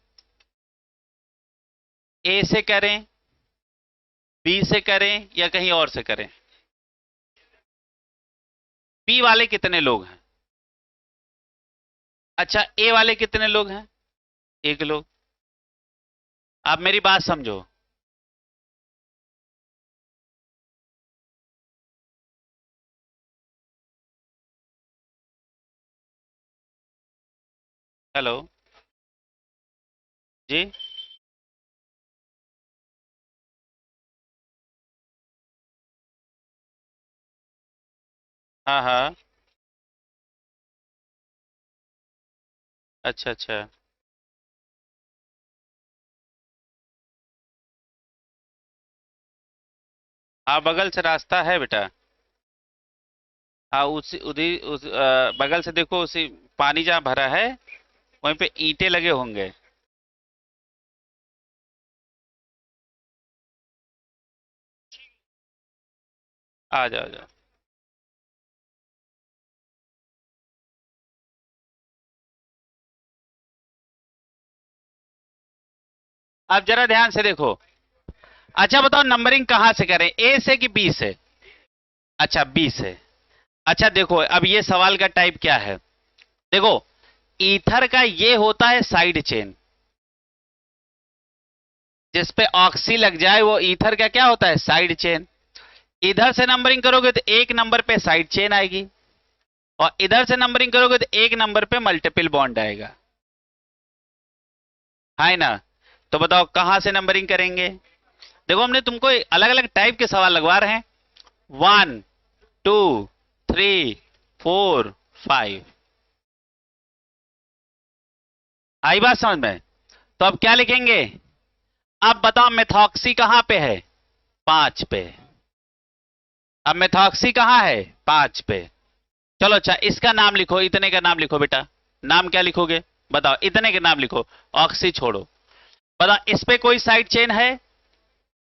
ए से करें, बी से करें या कहीं और से करें? बी वाले कितने लोग हैं? अच्छा ए वाले कितने लोग हैं? एक लोग। आप मेरी बात समझो। हेलो जी। हाँ हाँ। अच्छा अच्छा। हाँ बगल से रास्ता है बेटा। हाँ उसी उधर बगल से देखो, उसी पानी जहाँ भरा है वहीं पे ईंटें लगे होंगे। आ जाओ आ जाओ। अब जरा ध्यान से देखो। अच्छा बताओ नंबरिंग कहाँ से करें, ए से कि बी से? अच्छा बी से। अच्छा देखो अब ये सवाल का टाइप क्या है। देखो ईथर का ये होता है साइड चेन, जिसपे ऑक्सी लग जाए वो ईथर का क्या होता है, साइड चेन। इधर से नंबरिंग करोगे तो एक नंबर पे साइड चेन आएगी, और इधर से नंबरिंग करोगे तो एक नंबर पे मल्टीपल बॉन्ड आएगा, है ना? तो बताओ कहां से नंबरिंग करेंगे। देखो हमने तुमको अलग अलग टाइप के सवाल लगवा रहे हैं। 1 2 3 4 5। आई बात समझ में? तो अब क्या लिखेंगे? अब बताओ मेथॉक्सी कहां पे है, 5 पे। अब मेथॉक्सी कहां है, 5 पे। चलो अच्छा इसका नाम लिखो, इतने का नाम लिखो बेटा। नाम क्या लिखोगे बताओ, इतने के नाम लिखो, ऑक्सी छोड़ो। बताओ इस पे कोई साइड चेन है,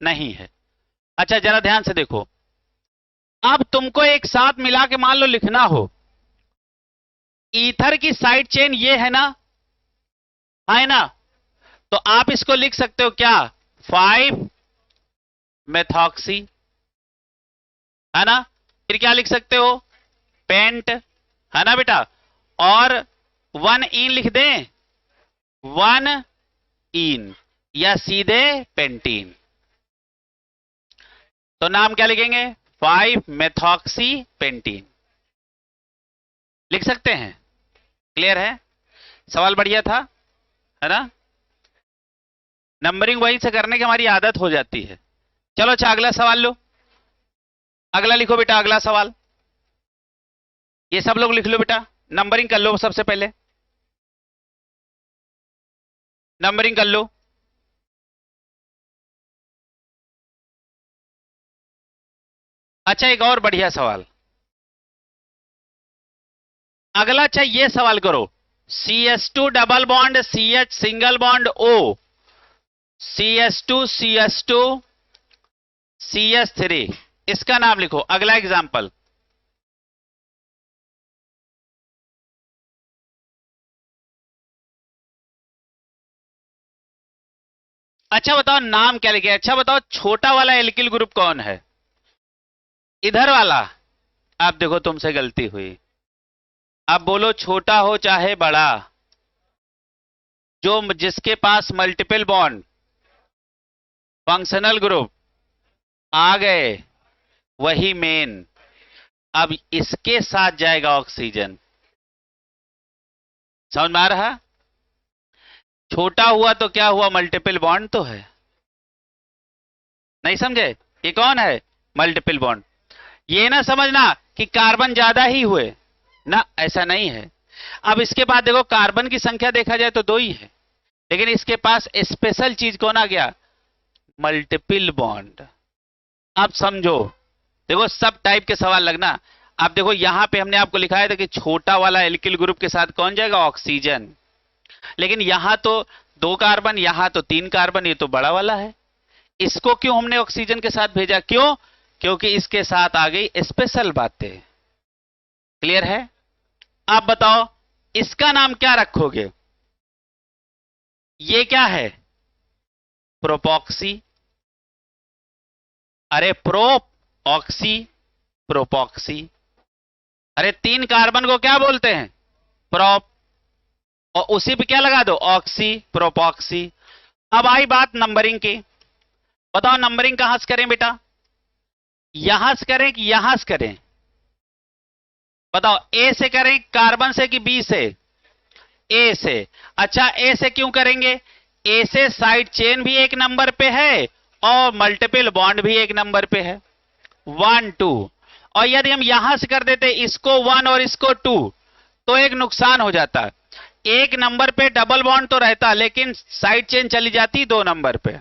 नहीं है। अच्छा जरा ध्यान से देखो, अब तुमको एक साथ मिला के मान लो लिखना हो, ईथर की साइड चेन ये है ना, है ना? तो आप इसको लिख सकते हो क्या, 5 मेथॉक्सी, है ना? फिर क्या लिख सकते हो, पेंट, है ना बेटा? और 1 इन लिख दें, 1 इन, या सीधे पेंटीन। तो नाम क्या लिखेंगे, 5 मेथॉक्सी पेंटीन, लिख सकते हैं। क्लियर है? सवाल बढ़िया था, है ना? नंबरिंग वहीं से करने की हमारी आदत हो जाती है। चलो अच्छा अगला सवाल लो, अगला लिखो बेटा, अगला सवाल। ये सब लोग लिख लो बेटा, नंबरिंग कर लो सबसे पहले, नंबरिंग कर लो। अच्छा एक और बढ़िया सवाल, अगला अच्छा ये सवाल करो, CH2 double bond CH single bond O, CH2 CH2 CH3, इसका नाम लिखो। अगला एग्जाम्पल, अच्छा बताओ नाम क्या लिखे। अच्छा बताओ छोटा वाला एल्किल ग्रुप कौन है, इधर वाला? आप देखो तुमसे गलती हुई। अब बोलो छोटा हो चाहे बड़ा, जो जिसके पास मल्टीपल बॉन्ड फंक्शनल ग्रुप आ गए वही मेन। अब इसके साथ जाएगा ऑक्सीजन, समझ में आ रहा? छोटा हुआ तो क्या हुआ, मल्टीपल बॉन्ड तो है। नहीं समझे? ये कौन है, मल्टीपल बॉन्ड। ये ना समझना कि कार्बन ज्यादा ही हुए ना, ऐसा नहीं है। अब इसके बाद देखो कार्बन की संख्या देखा जाए तो 2 ही है, लेकिन इसके पास स्पेशल चीज कौन आ गया, मल्टीपल बॉन्ड। अब समझो, देखो सब टाइप के सवाल लगना। आप देखो यहां पे हमने आपको लिखाया था कि छोटा वाला एल्किल ग्रुप के साथ कौन जाएगा, ऑक्सीजन। लेकिन यहां तो 2 कार्बन, यहां तो 3 कार्बन, ये तो बड़ा वाला है। इसको क्यों हमने ऑक्सीजन के साथ भेजा, क्यों? क्योंकि इसके साथ आ गई स्पेशल बातें। क्लियर है? आप बताओ इसका नाम क्या रखोगे, ये क्या है, प्रोपॉक्सी। अरे प्रोप ऑक्सी, प्रोपॉक्सी। अरे 3 कार्बन को क्या बोलते हैं, प्रोप, और उसी पे क्या लगा दो, ऑक्सी, प्रोपॉक्सी। अब आई बात नंबरिंग की। बताओ नंबरिंग कहां से करें बेटा, यहां से करें कि यहां से करें? बताओ ए से करें कार्बन से कि बी से, ए से। अच्छा ए से क्यों करेंगे, ए से साइड चेन भी एक नंबर पे है और मल्टीपल बॉन्ड भी एक नंबर पे है, 1 2। और यदि हम यहां से कर देते इसको 1 और इसको 2, तो एक नुकसान हो जाता, एक नंबर पे डबल बॉन्ड तो रहता लेकिन साइड चेन चली जाती 2 नंबर पे।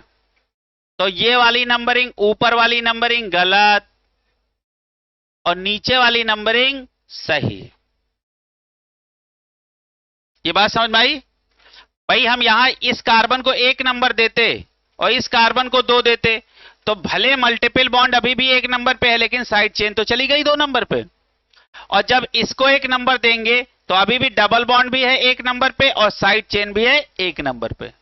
तो ये वाली नंबरिंग, ऊपर वाली नंबरिंग गलत, और नीचे वाली नंबरिंग सही। ये बात समझ में आई? भाई हम यहां इस कार्बन को 1 नंबर देते और इस कार्बन को 2 देते तो भले मल्टीपल बॉन्ड अभी भी 1 नंबर पे है, लेकिन साइड चेन तो चली गई 2 नंबर पे। और जब इसको 1 नंबर देंगे तो अभी भी डबल बॉन्ड भी है 1 नंबर पे और साइड चेन भी है 1 नंबर पे।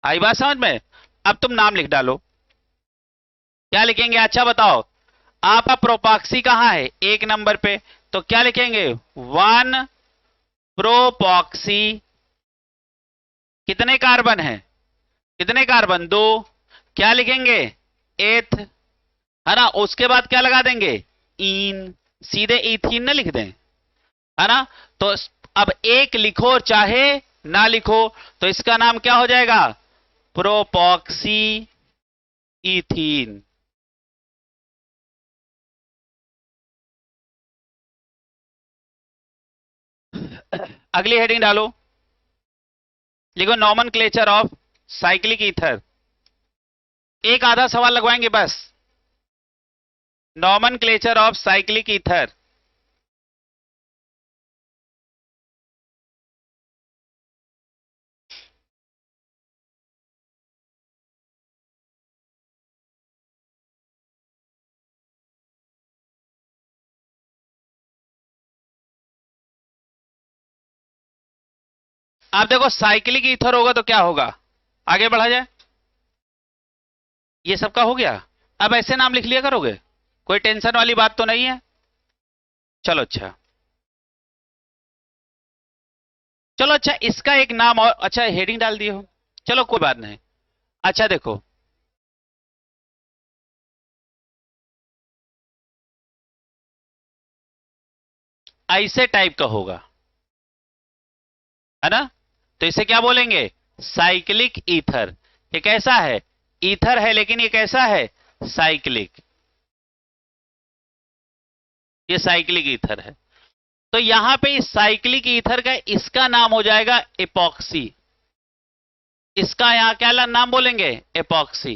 आई बात समझ में? अब तुम नाम लिख डालो। क्या लिखेंगे? अच्छा बताओ, आपका प्रोपॉक्सी कहां है? 1 नंबर पे, तो क्या लिखेंगे? 1 प्रोपॉक्सी। कितने कार्बन है? कितने कार्बन? 2। क्या लिखेंगे? एथ, है ना। उसके बाद क्या लगा देंगे? इन, सीधे इथीन ना लिख दें, है ना। तो अब 1 लिखो चाहे ना लिखो, तो इसका नाम क्या हो जाएगा? प्रोपॉक्सी इथीन। अगली हेडिंग डालो, लिखो नॉमेनक्लेचर ऑफ साइक्लिक ईथर। एक आधा सवाल लगवाएंगे बस। Nomenclature of cyclic ether. आप देखो साइक्लिक ईथर होगा तो क्या होगा? आगे बढ़ा जाए। ये सबका हो गया। अब ऐसे नाम लिख लिया करोगे, कोई टेंशन वाली बात तो नहीं है। चलो अच्छा, चलो अच्छा, इसका एक नाम और। अच्छा हेडिंग डाल दिए हो, चलो कोई बात नहीं। अच्छा देखो, ऐसे टाइप का होगा, है ना। तो इसे क्या बोलेंगे? Cyclic ether. ये कैसा है? ईथर है, लेकिन ये कैसा है? साइक्लिक। ये साइक्लिक ईथर है। तो यहां पे इस साइक्लिक ईथर का इसका नाम हो जाएगा एपॉक्सी। इसका यहां क्या नाम बोलेंगे? एपॉक्सी।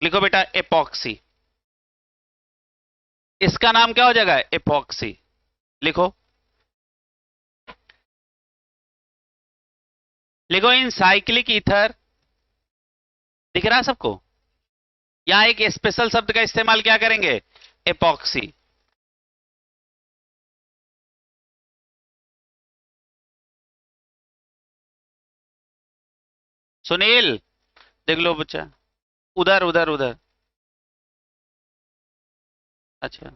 लिखो बेटा एपॉक्सी। इसका नाम क्या हो जाएगा? एपॉक्सी। लिखो, लिखो इन साइक्लिक ईथर। दिख रहा है सबको? यहां एक स्पेशल शब्द का इस्तेमाल क्या करेंगे? एपॉक्सी। सुनील, देख लो बच्चा, उधर उधर उधर। अच्छा,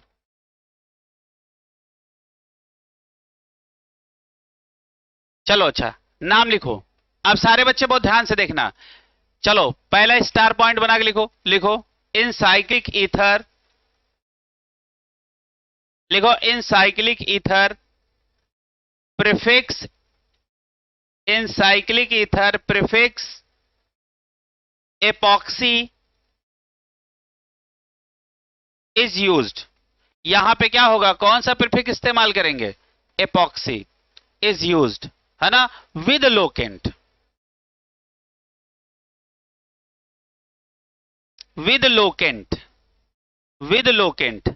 चलो अच्छा, नाम लिखो। अब सारे बच्चे बहुत ध्यान से देखना। चलो पहला स्टार पॉइंट बना के लिखो। लिखो इन साइक्लिक ईथर। लिखो in cyclic ether prefix. In cyclic ether prefix epoxy is used. यहां पे क्या होगा? कौन सा प्रीफिक्स इस्तेमाल करेंगे? एपॉक्सी इज यूज्ड, है ना, with locant. With locant, with locant.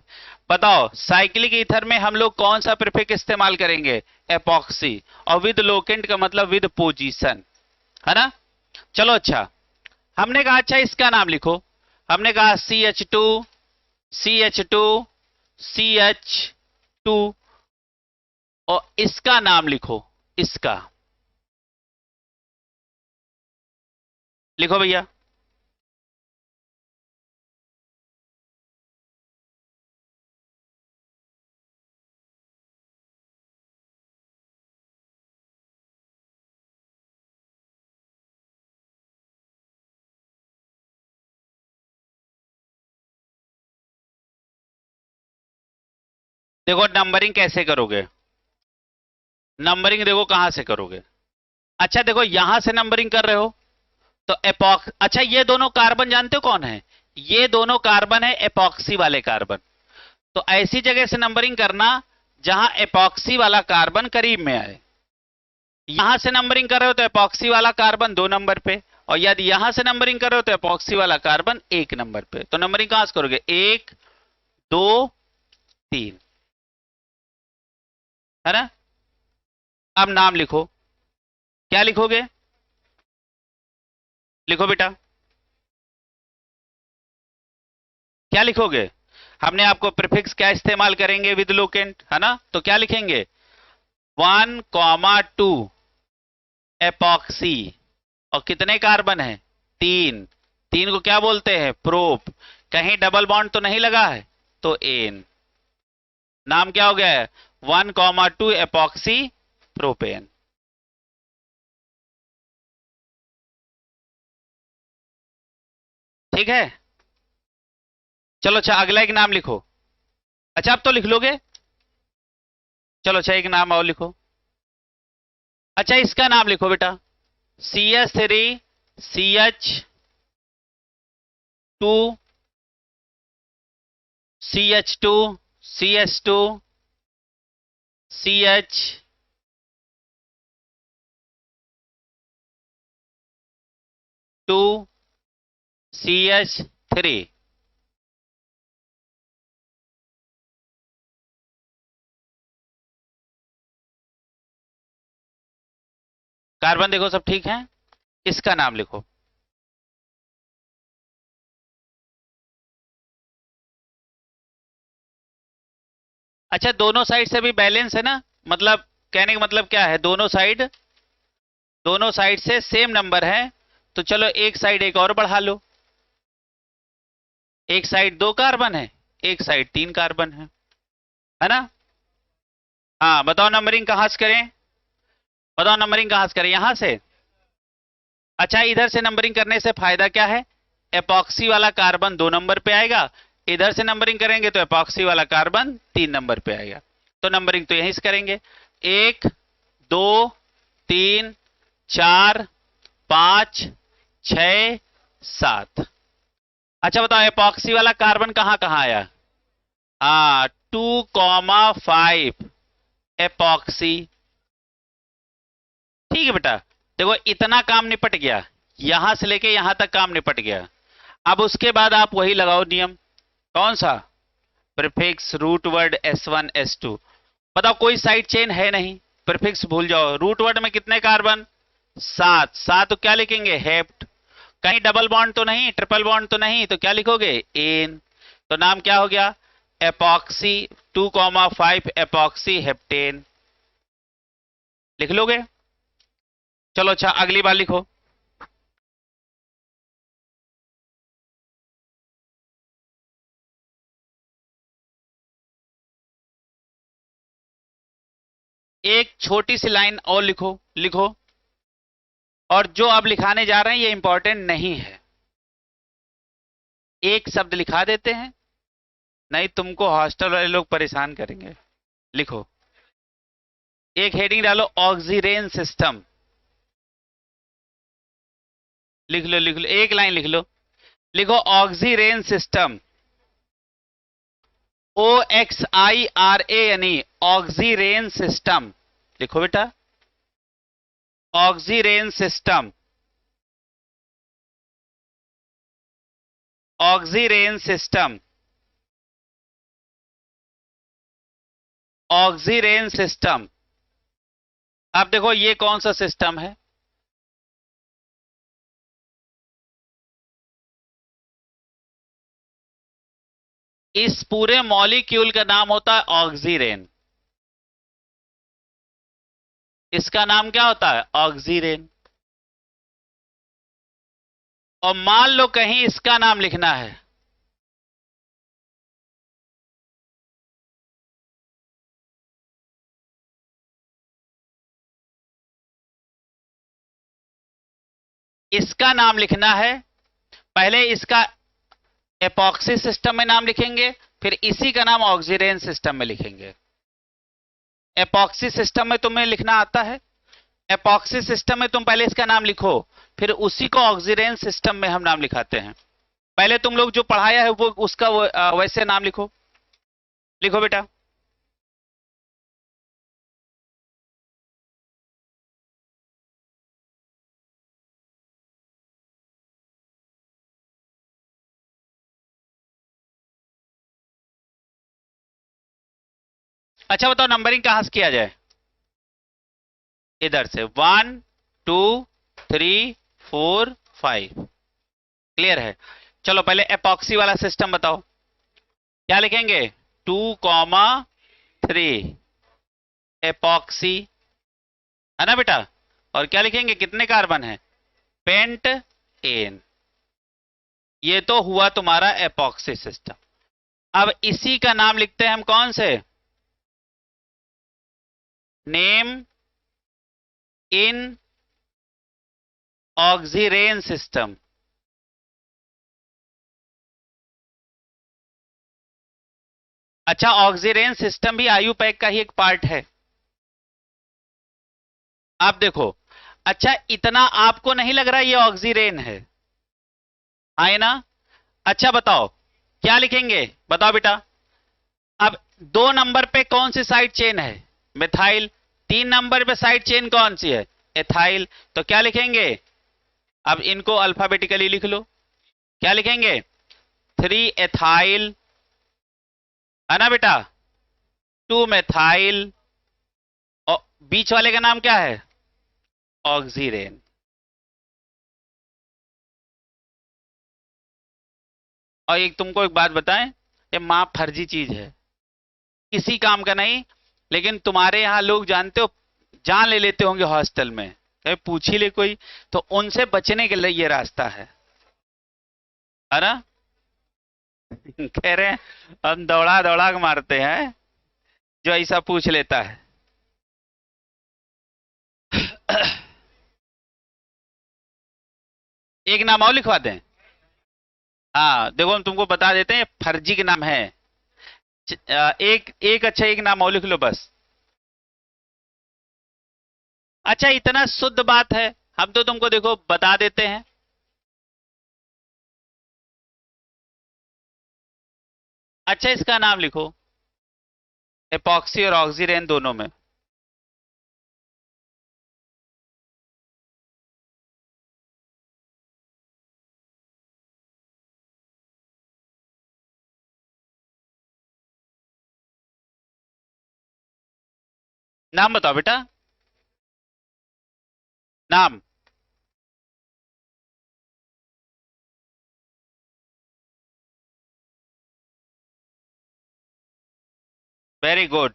बताओ साइक्लिक ईथर में हम लोग कौन सा प्रीफिक्स इस्तेमाल करेंगे? एपॉक्सी। और विद लोकेंट का मतलब विद पोजीशन, है ना। चलो अच्छा, हमने कहा अच्छा इसका नाम लिखो। हमने कहा CH2 CH2 CH2, और इसका नाम लिखो। इसका लिखो भैया। देखो नंबरिंग कैसे करोगे? नंबरिंग देखो कहां से करोगे। अच्छा देखो यहां से नंबरिंग कर रहे हो तो एपॉक्स। अच्छा ये दोनों कार्बन जानते हो कौन है? ये दोनों कार्बन है एपॉक्सी वाले कार्बन। तो ऐसी जगह से नंबरिंग करना जहां एपॉक्सी वाला कार्बन करीब में आए। यहां से नंबरिंग कर रहे हो तो एपॉक्सी वाला कार्बन 2 नंबर पे और यदि यहां से नंबरिंग करो तो एपॉक्सी वाला कार्बन 1 नंबर पे। तो नंबरिंग कहां से करोगे? 1 2 3, है ना? अब नाम लिखो। क्या लिखोगे? लिखो बेटा, क्या लिखोगे? हमने आपको प्रीफिक्स क्या इस्तेमाल करेंगे? विद लोकेंट, है ना? तो क्या लिखेंगे? 1,2 एपॉक्सी। और कितने कार्बन है? 3। 3 को क्या बोलते हैं? प्रोप। कहीं डबल बॉन्ड तो नहीं लगा है, तो एन। नाम क्या हो गया है? 1,2 एपॉक्सी प्रोपेन। ठीक है, चलो अच्छा अगला एक नाम लिखो। अच्छा अब तो लिख लोगे। चलो अच्छा एक नाम और लिखो। अच्छा इसका नाम लिखो बेटा, CH3 CH2 CH2 CH2 CH to CH3। Carbon देखो सब ठीक है। इसका नाम लिखो। अच्छा दोनों साइड से भी बैलेंस है ना? मतलब कहने का मतलब क्या है? दोनों साइड से सेम नंबर है, तो चलो एक साइड एक और बढ़ा लो। एक साइड 2 कार्बन है, एक साइड 3 कार्बन है ना? हाँ बताओ नंबरिंग कहां से करें? बताओ नंबरिंग कहां से करें? यहां से। अच्छा इधर से नंबरिंग करने से फायदा क्या है? एपॉक्सी वाला कार्बन 2 नंबर पे आएगा। इधर से नंबरिंग करेंगे तो एपॉक्सी वाला कार्बन 3 नंबर पे आएगा। तो नंबरिंग तो यहीं से करेंगे। 1 2 3 4 5 6 7। अच्छा बताओ एपॉक्सी वाला कार्बन कहां कहां आया? हाँ 2,5 एपॉक्सी। ठीक है बेटा, देखो इतना काम निपट गया, यहां से लेके यहां तक काम निपट गया। अब उसके बाद आप वही लगाओ नियम। कौन सा? Prefix root word S1 S2। बताओ कोई साइड चेन है नहीं, प्रीफिक्स भूल जाओ। रूट वर्ड में कितने कार्बन? 7। 7 तो क्या लिखेंगे? हेप्ट। कहीं डबल बॉन्ड तो नहीं, ट्रिपल बॉन्ड तो नहीं, तो क्या लिखोगे? एन। तो नाम क्या हो गया? Epoxy 2,5 epoxy heptane. लिख लोगे? चलो अच्छा अगली बार लिखो। एक छोटी सी लाइन और लिखो। लिखो। और जो अब लिखाने जा रहे हैं ये इंपॉर्टेंट नहीं है, एक शब्द लिखा देते हैं, नहीं तुमको हॉस्टल वाले लोग परेशान करेंगे। लिखो। एक हेडिंग डालो, ऑक्सीरेन सिस्टम। लिख लो लिख लो, एक लाइन लिख लो। लिखो ऑक्सीरेन सिस्टम। OXIRA यानी ऑक्सीरेन सिस्टम। लिखो बेटा, oxirane system. Oxirane system. Oxirane system. अब देखो ये कौन सा सिस्टम है? इस पूरे मॉलिक्यूल का नाम होता है ऑक्सीरेन। इसका नाम क्या होता है? ऑक्सीरेन। और मान लो कहीं इसका नाम लिखना है, इसका नाम लिखना है, पहले इसका एपॉक्सी सिस्टम में नाम लिखेंगे, फिर इसी का नाम ऑक्सीरेन सिस्टम में लिखेंगे। एपॉक्सी सिस्टम में तुम्हें लिखना आता है? एपॉक्सी सिस्टम में तुम पहले इसका नाम लिखो, फिर उसी को ऑक्सीरेन सिस्टम में हम नाम लिखाते हैं। पहले तुम लोग जो पढ़ाया है वो उसका वैसे नाम लिखो। लिखो बेटा। अच्छा बताओ नंबरिंग कहां से किया जाए? इधर से 1 2 3 4 5। क्लियर है? चलो पहले एपॉक्सी वाला सिस्टम बताओ, क्या लिखेंगे? 2,3 एपॉक्सी, है ना बेटा? और क्या लिखेंगे, कितने कार्बन है? Pent an. ये तो हुआ तुम्हारा एपॉक्सी सिस्टम। अब इसी का नाम लिखते हैं हम कौन से? Name in oxirane system. अच्छा, ऑक्सीरेन सिस्टम भी आयुपैक का ही एक पार्ट है। आप देखो, अच्छा इतना आपको नहीं लग रहा ये ऑक्सीरेन है? आए ना? अच्छा बताओ क्या लिखेंगे, बताओ बेटा। अब 2 नंबर पे कौन सी साइड चेन है? मिथाइल। 3 नंबर पे साइड चेन कौन सी है? एथाइल। तो क्या लिखेंगे? अब इनको अल्फाबेटिकली लिख लो। क्या लिखेंगे? 3 एथाइल, है ना बेटा? 2 मेथाइल, और बीच वाले का नाम क्या है? ऑक्सीरेन। और एक तुमको एक बात बताएं, ये मां फर्जी चीज है, किसी काम का नहीं। लेकिन तुम्हारे यहां लोग जानते हो, जान ले लेते होंगे हॉस्टल में, कहीं पूछ ही ले कोई, तो उनसे बचने के लिए ये रास्ता है ना? कह रहे हैं हम दौड़ा दौड़ा के मारते हैं जो ऐसा पूछ लेता है। एक नाम और लिखवा दें? हाँ देखो हम तुमको बता देते हैं, फर्जी के नाम है। एक एक अच्छा एक नाम और लिख लो बस। अच्छा इतना शुद्ध बात है, हम तो तुमको देखो बता देते हैं। अच्छा इसका नाम लिखो, एपॉक्सी और ऑक्सीरेन दोनों में। नाम बताओ बेटा, नाम। Very good.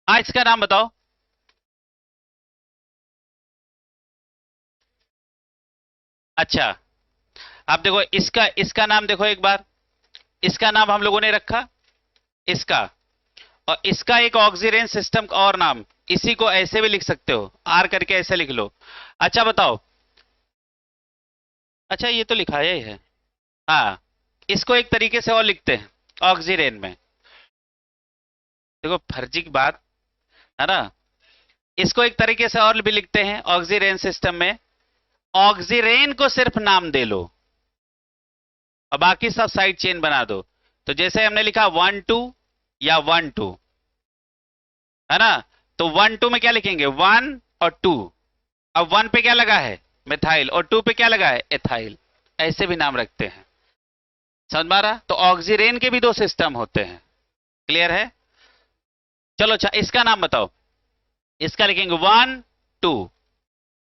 हाँ इसका नाम बताओ। अच्छा आप देखो इसका इसका नाम देखो एक बार, इसका नाम हम लोगों ने रखा, इसका, और इसका एक ऑक्सीजन सिस्टम का और नाम, इसी को ऐसे भी लिख सकते हो, आर करके ऐसे लिख लो। अच्छा बताओ, अच्छा ये तो लिखाया ही है। हाँ इसको एक तरीके से और लिखते हैं ऑक्सीजन में, देखो फर्जी की बात है ना। इसको एक तरीके से और भी लिखते हैं ऑक्सीजन सिस्टम में, ऑक्सीजन को सिर्फ नाम दे लो और बाकी सब साइड चेन बना दो। तो जैसे हमने लिखा 1 2 या 1 2, है ना? तो 1 2 में क्या लिखेंगे? 1 और 2। अब 1 पे क्या लगा है? मिथाइल, और 2 पे क्या लगा है? एथाइल। ऐसे भी नाम रखते हैं, समझ में आ रहा? तो ऑक्सीजन के भी 2 सिस्टम होते हैं। क्लियर है? चलो अच्छा इसका नाम बताओ। इसका लिखेंगे 1 2,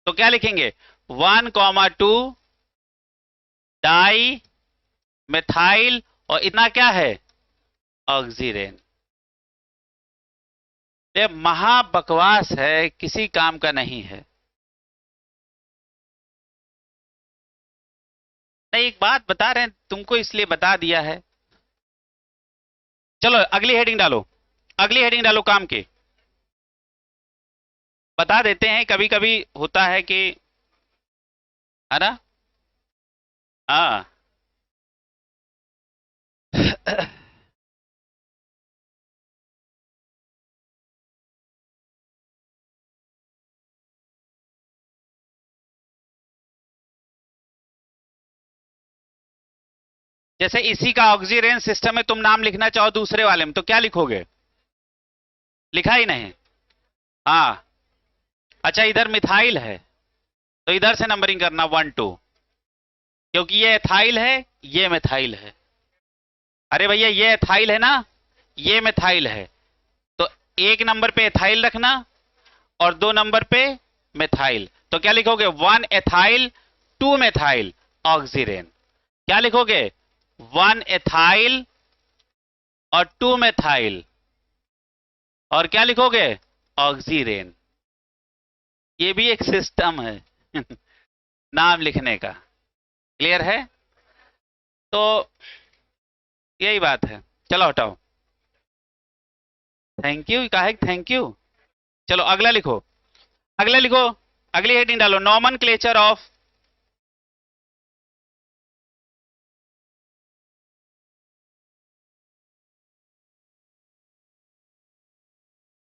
तो क्या लिखेंगे? 1,2 डाई मिथाइल, और इतना क्या है? ऑक्सीजन। ये महा बकवास है, किसी काम का नहीं है। नहीं एक बात बता रहे हैं तुमको, इसलिए बता दिया है। चलो अगली हेडिंग डालो, अगली हेडिंग डालो काम की। बता देते हैं, कभी कभी होता है कि, है ना? हाँ। जैसे इसी का ऑक्सीजन सिस्टम में तुम नाम लिखना चाहो दूसरे वाले में, तो क्या लिखोगे? लिखा ही नहीं। हाँ अच्छा इधर मिथाइल है तो इधर से नंबरिंग करना 1 2, क्योंकि ये एथाइल है, ये मिथाइल है। अरे भैया ये एथाइल है ना, ये मिथाइल है, तो 1 नंबर पे एथाइल रखना और 2 नंबर पे मिथाइल। तो क्या लिखोगे? 1 एथाइल 2 मिथाइल ऑक्सीरेन। क्या लिखोगे? 1 एथाइल और 2 मिथाइल, और क्या लिखोगे? ऑक्सीरेन। ये भी एक सिस्टम है नाम लिखने का। क्लियर है? तो यही बात है। चलो हटाओ, थैंक यू कहा है, थैंक यू। चलो अगला लिखो, अगला लिखो, अगली हेडिंग डालो, nomenclature of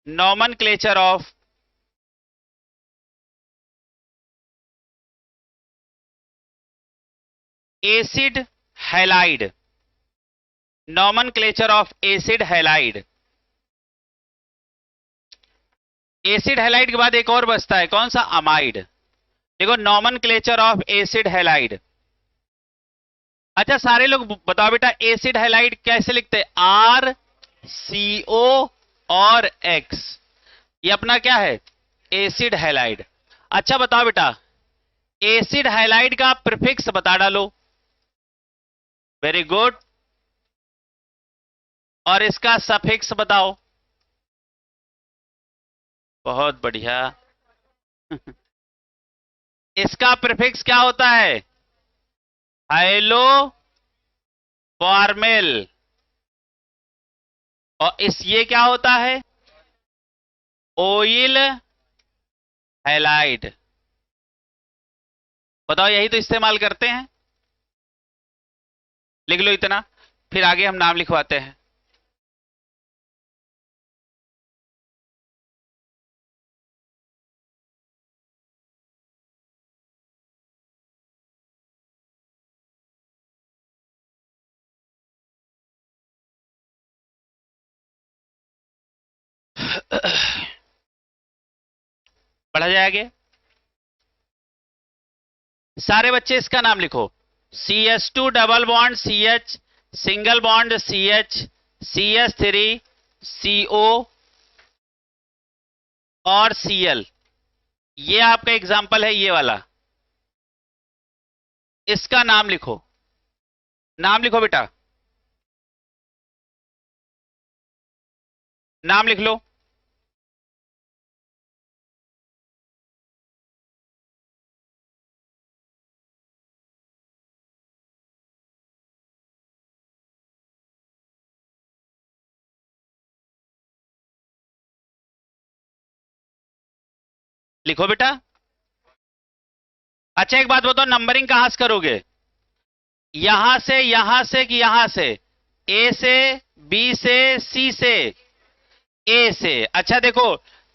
nomenclature of acid halide, nomenclature of acid halide। Acid halide के बाद एक और बचता है, कौन सा? अमाइड। देखो नॉमेनक्लेचर ऑफ एसिड हैलाइड। अच्छा सारे लोग बताओ बेटा, एसिड हैलाइड कैसे लिखते हैं? आर सी ओ और एक्स, ये अपना क्या है? Acid halide. अच्छा बताओ बेटा, एसिड हैलाइड का प्रीफिक्स बता डालो। Very good. और इसका सफिक्स बताओ। बहुत बढ़िया इसका प्रीफिक्स क्या होता है? High-low formal. और इस ये क्या होता है? Oil halide. बताओ, यही तो इस्तेमाल करते हैं। लिख लो इतना, फिर आगे हम नाम लिखवाते हैं। पढ़ा जाए आगे। सारे बच्चे इसका नाम लिखो। CH2 double bond CH, single bond CH, CH3 CO और Cl। ये आपका एग्जाम्पल है, ये वाला। इसका नाम लिखो, नाम लिखो बेटा, नाम लिख लो। लिखो बेटा। अच्छा एक बात बताओ, नंबरिंग कहां से करोगे? यहां से कि यहां से? ए से, बी से, सी से? ए से। अच्छा देखो,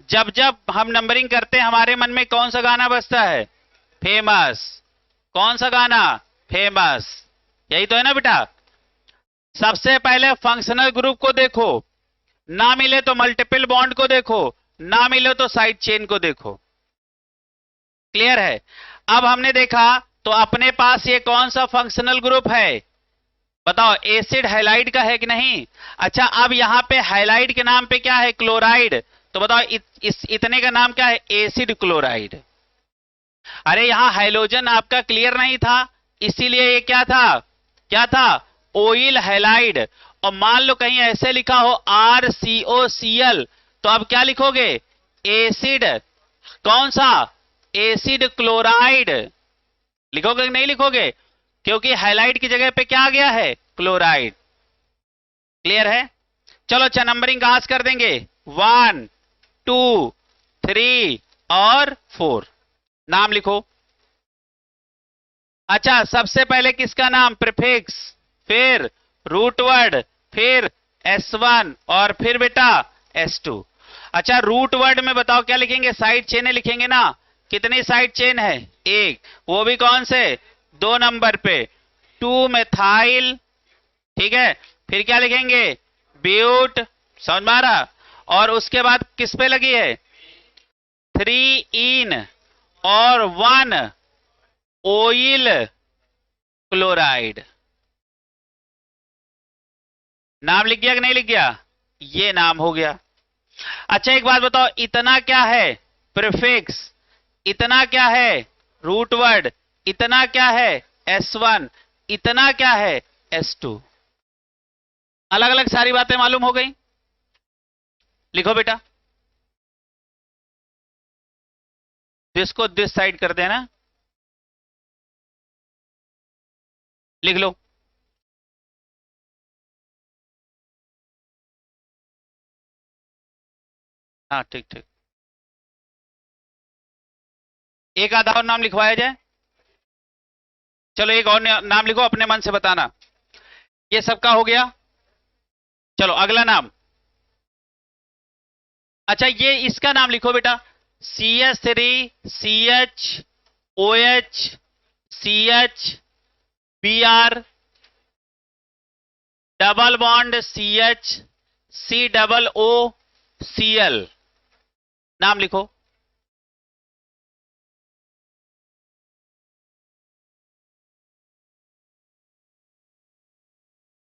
जब जब हम नंबरिंग करते हैं हमारे मन में कौन सा गाना बजता है? फेमस। कौन सा गाना? फेमस। यही तो है ना बेटा। सबसे पहले फंक्शनल ग्रुप को देखो, ना मिले तो मल्टीपल बॉन्ड को देखो, ना मिले तो साइड चेन को देखो। क्लियर है? अब हमने देखा तो अपने पास ये कौन सा फंक्शनल ग्रुप है? बताओ, एसिड हैलाइड का है कि नहीं? अच्छा अब यहां पे हैलाइड के नाम पे क्या है? क्लोराइड। तो बताओ इतने का नाम क्या है? Acid chloride. अरे यहां हाइड्रोजन आपका क्लियर नहीं था, इसीलिए ये क्या था? क्या था? Oil halide. और मान लो कहीं ऐसे लिखा हो RCOCl, तो अब क्या लिखोगे? एसिड। कौन सा? Acid chloride. लिखोगे कि नहीं लिखोगे? क्योंकि हाइलाइट की जगह पे क्या आ गया है? क्लोराइड। क्लियर है? चलो अच्छा, नंबरिंग कहां से कर देंगे? 1 2 3 और 4। नाम लिखो। अच्छा सबसे पहले किसका नाम? प्रीफिक्स, फिर रूट वर्ड, फिर S1 और फिर बेटा S2। अच्छा रूट वर्ड में बताओ क्या लिखेंगे? साइड चेनें लिखेंगे ना। कितनी साइड चेन है? एक। वो भी कौन से? 2 नंबर पे, 2 मेथाइल। ठीक है, फिर क्या लिखेंगे? ब्यूट। समझ में आ रहा? और उसके बाद किस पे लगी है? 3 इन और 1 ऑयल क्लोराइड। नाम लिख गया कि नहीं लिख गया? ये नाम हो गया। अच्छा एक बात बताओ, इतना क्या है? प्रीफिक्स। इतना क्या है? Root word. इतना क्या है? S1। इतना क्या है? S2। अलग अलग सारी बातें मालूम हो गई। लिखो बेटा, इसको दिस साइड कर देना, लिख लो। हाँ ठीक ठीक। एक आधा और नाम लिखवाया जाए। चलो एक और नाम लिखो, अपने मन से बताना। ये सबका हो गया। चलो अगला नाम। अच्छा ये इसका नाम लिखो बेटा, CH3 CH OH CH Br double bond CH COO Cl। नाम लिखो।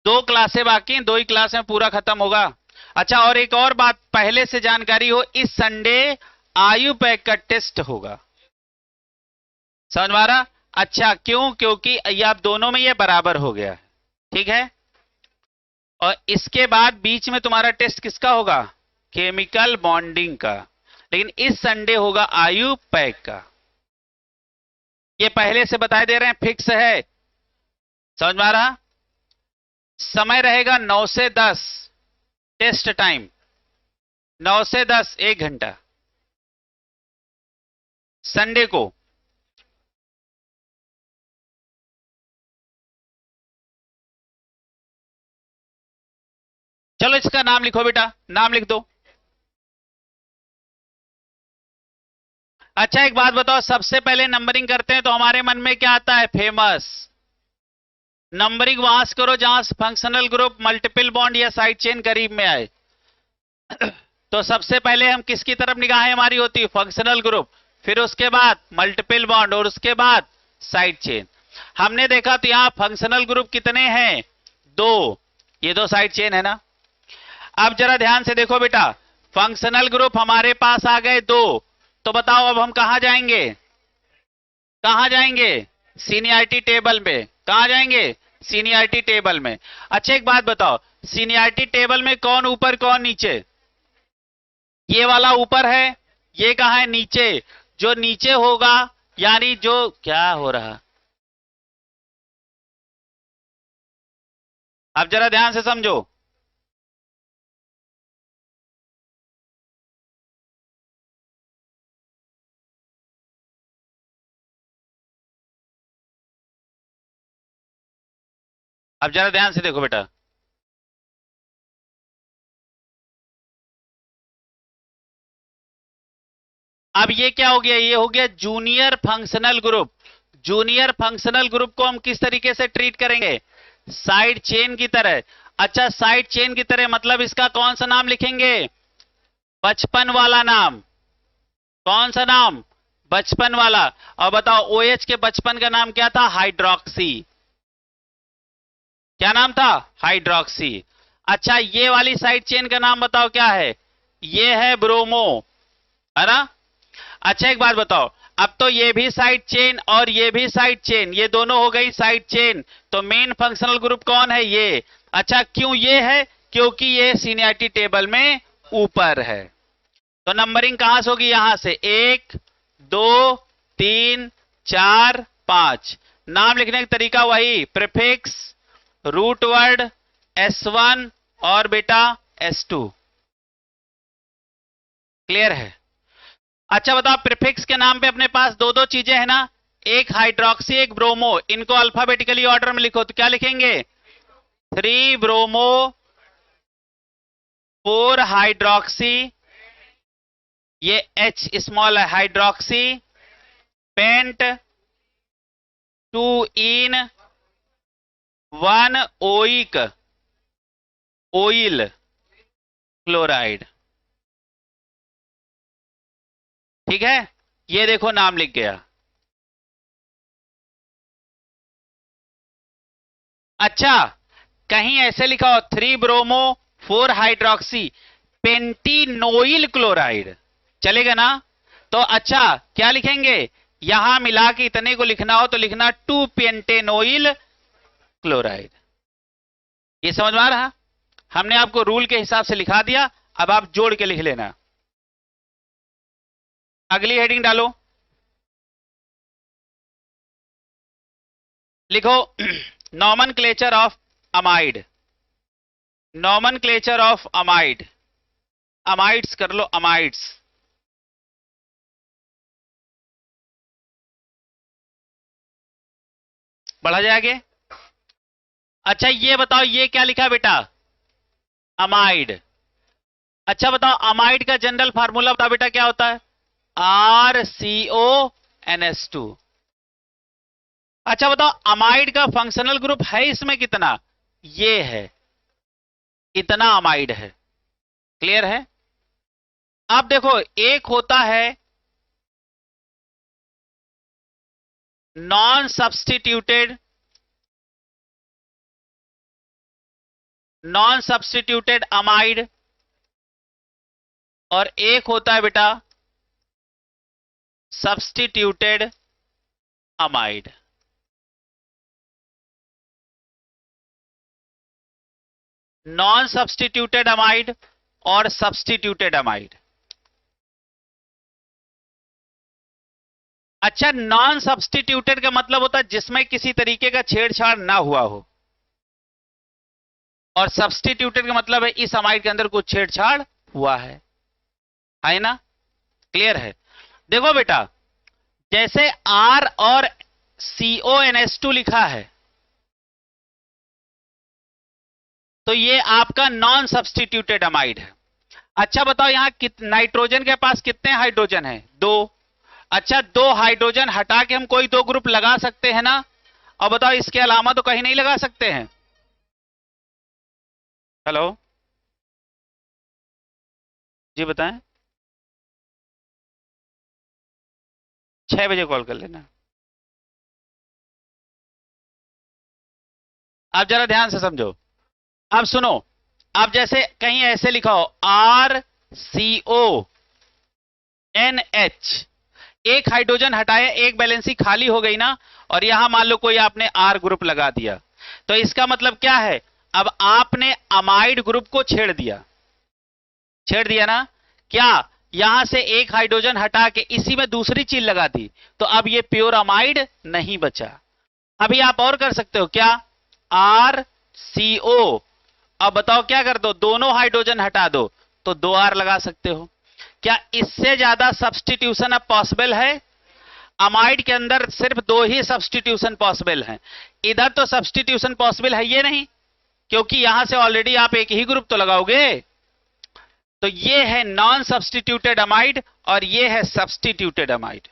दो क्लासें बाकी हैं, दो ही क्लास में पूरा खत्म होगा। अच्छा और एक और बात पहले से जानकारी हो, इस संडे आयु पैक का टेस्ट होगा। समझ में आ रहा? अच्छा क्यों? क्योंकि ये आप दोनों में ये बराबर हो गया। ठीक है। और इसके बाद बीच में तुम्हारा टेस्ट किसका होगा? केमिकल बॉन्डिंग का। लेकिन इस संडे होगा आयु पैक का। ये पहले से बताए दे रहे हैं, फिक्स है। समझ में आ रहा? समय रहेगा 9 से 10। टेस्ट टाइम 9 से 10, 1 घंटा संडे को। चलो इसका नाम लिखो बेटा, नाम लिख दो। अच्छा एक बात बताओ, सबसे पहले नंबरिंग करते हैं तो हमारे मन में क्या आता है? फेमस। नंबरिंग वहां से करो जहां फंक्शनल ग्रुप, मल्टीपल बॉन्ड या साइड चेन करीब में आए। तो सबसे पहले हम किसकी तरफ निगाहें हमारी होती है? फंक्शनल ग्रुप, फिर उसके बाद मल्टीपल बॉन्ड और उसके बाद साइड चेन। हमने देखा तो यहां फंक्शनल ग्रुप कितने हैं? 2। ये 2 साइड चेन है ना। अब जरा ध्यान से देखो बेटा, फंक्शनल ग्रुप हमारे पास आ गए 2। तो बताओ अब हम कहां जाएंगे? कहां जाएंगे? सीनियरिटी टेबल में। कहां जाएंगे? सीनियरिटी टेबल में। अच्छा एक बात बताओ, सीनियरिटी टेबल में कौन ऊपर कौन नीचे? ये वाला ऊपर है, ये कहां है? नीचे। जो नीचे होगा यानी जो क्या हो रहा, अब जरा ध्यान से समझो। अब जरा ध्यान से देखो बेटा, अब ये क्या हो गया? ये हो गया junior functional group. Junior functional group को हम किस तरीके से ट्रीट करेंगे? साइड चेन की तरह। अच्छा साइड चेन की तरह मतलब इसका कौन सा नाम लिखेंगे? बचपन वाला नाम। कौन सा नाम? बचपन वाला। और बताओ OH के बचपन का नाम क्या था? हाइड्रोक्सी। क्या नाम था? हाइड्रोक्सी। अच्छा ये वाली साइड चेन का नाम बताओ क्या है? ये है ब्रोमो, है ना। अच्छा एक बात बताओ, अब तो ये भी साइड चेन और ये भी साइड चेन, ये दोनों हो गई साइड चेन। तो मेन फंक्शनल ग्रुप कौन है? ये। अच्छा क्यों ये है? क्योंकि ये सीनियरिटी टेबल में ऊपर है। तो नंबरिंग कहां से होगी? यहां से 1 2 3 4 5। नाम लिखने का तरीका वही, प्रीफिक्स, रूट वर्ड, S1 और बेटा S2। क्लियर है? अच्छा बताओ, प्रीफिक्स के नाम पे अपने पास दो दो चीजें है ना, एक हाइड्रोक्सी एक ब्रोमो। इनको अल्फाबेटिकली ऑर्डर में लिखो तो क्या लिखेंगे? 3 ब्रोमो 4 हाइड्रोक्सी, ये H स्मॉल है, हाइड्रोक्सी पेंट 2 इन 1 ओइक ऑयल क्लोराइड। ठीक है, ये देखो नाम लिख गया। अच्छा, कहीं ऐसे लिखा हो 3 ब्रोमो 4 हाइड्रोक्सी पेंटिनोइल क्लोराइड, चलेगा ना? तो अच्छा, क्या लिखेंगे? यहां मिला के इतने को लिखना हो तो लिखना 2 पेंटेनोइल क्लोराइड। ये समझ में आ रहा? हमने आपको रूल के हिसाब से लिखा दिया, अब आप जोड़ के लिख लेना। अगली हेडिंग डालो, लिखो nomenclature of amide. Nomenclature of amide, amides कर लो, अमाइड्स। बढ़ा जाए आगे। अच्छा ये बताओ, ये क्या लिखा बेटा? अमाइड। अच्छा बताओ, अमाइड का जनरल फार्मूला बताओ बेटा, क्या होता है? RCONS2। अच्छा बताओ, अमाइड का फंक्शनल ग्रुप है इसमें कितना? ये है, इतना अमाइड है। क्लियर है? अब देखो, एक होता है non substituted, non substituted amide, और एक होता है बेटा substituted amide. Non substituted amide और सब्स्टिट्यूटेड अमाइड। अच्छा, नॉन सब्स्टिट्यूटेड का मतलब होता है जिसमें किसी तरीके का छेड़छाड़ ना हुआ हो, और सब्स्टिट्यूटेड का मतलब है इस अमाइड के अंदर कुछ छेड़छाड़ हुआ है ना? क्लियर है? देखो बेटा, जैसे R और CONS2 लिखा है, तो ये आपका नॉन सब्स्टिट्यूटेड अमाइड है। अच्छा बताओ, यहां नाइट्रोजन के पास कितने हाइड्रोजन है? 2। अच्छा, 2 हाइड्रोजन हटा के हम कोई 2 ग्रुप लगा सकते हैं ना? और बताओ, इसके अलावा तो कहीं नहीं लगा सकते हैं। हेलो जी, बताएं। 6 बजे कॉल कर लेना। आप जरा ध्यान से समझो। अब सुनो, अब जैसे कहीं ऐसे लिखा हो RCONH, एक हाइड्रोजन हटाया, एक वैलेंसी खाली हो गई ना, और यहां मान लो कोई आपने R ग्रुप लगा दिया, तो इसका मतलब क्या है? अब आपने अमाइड ग्रुप को छेड़ दिया, छेड़ दिया ना? क्या यहां से एक हाइड्रोजन हटा के इसी में दूसरी चीज लगा दी, तो अब ये प्योर अमाइड नहीं बचा। अभी आप और कर सकते हो, क्या? RCO, अब बताओ क्या कर दो, दोनों हाइड्रोजन हटा दो तो 2R लगा सकते हो। क्या इससे ज्यादा सब्स्टिट्यूशन अब पॉसिबल है? अमाइड के अंदर सिर्फ 2 ही सब्स्टिट्यूशन पॉसिबल हैं। इधर तो सब्स्टिट्यूशन पॉसिबल है ये नहीं, क्योंकि यहां से ऑलरेडी आप एक ही ग्रुप तो लगाओगे। तो ये है नॉन सब्स्टिट्यूटेड अमाइड और ये है सब्स्टिट्यूटेड अमाइड।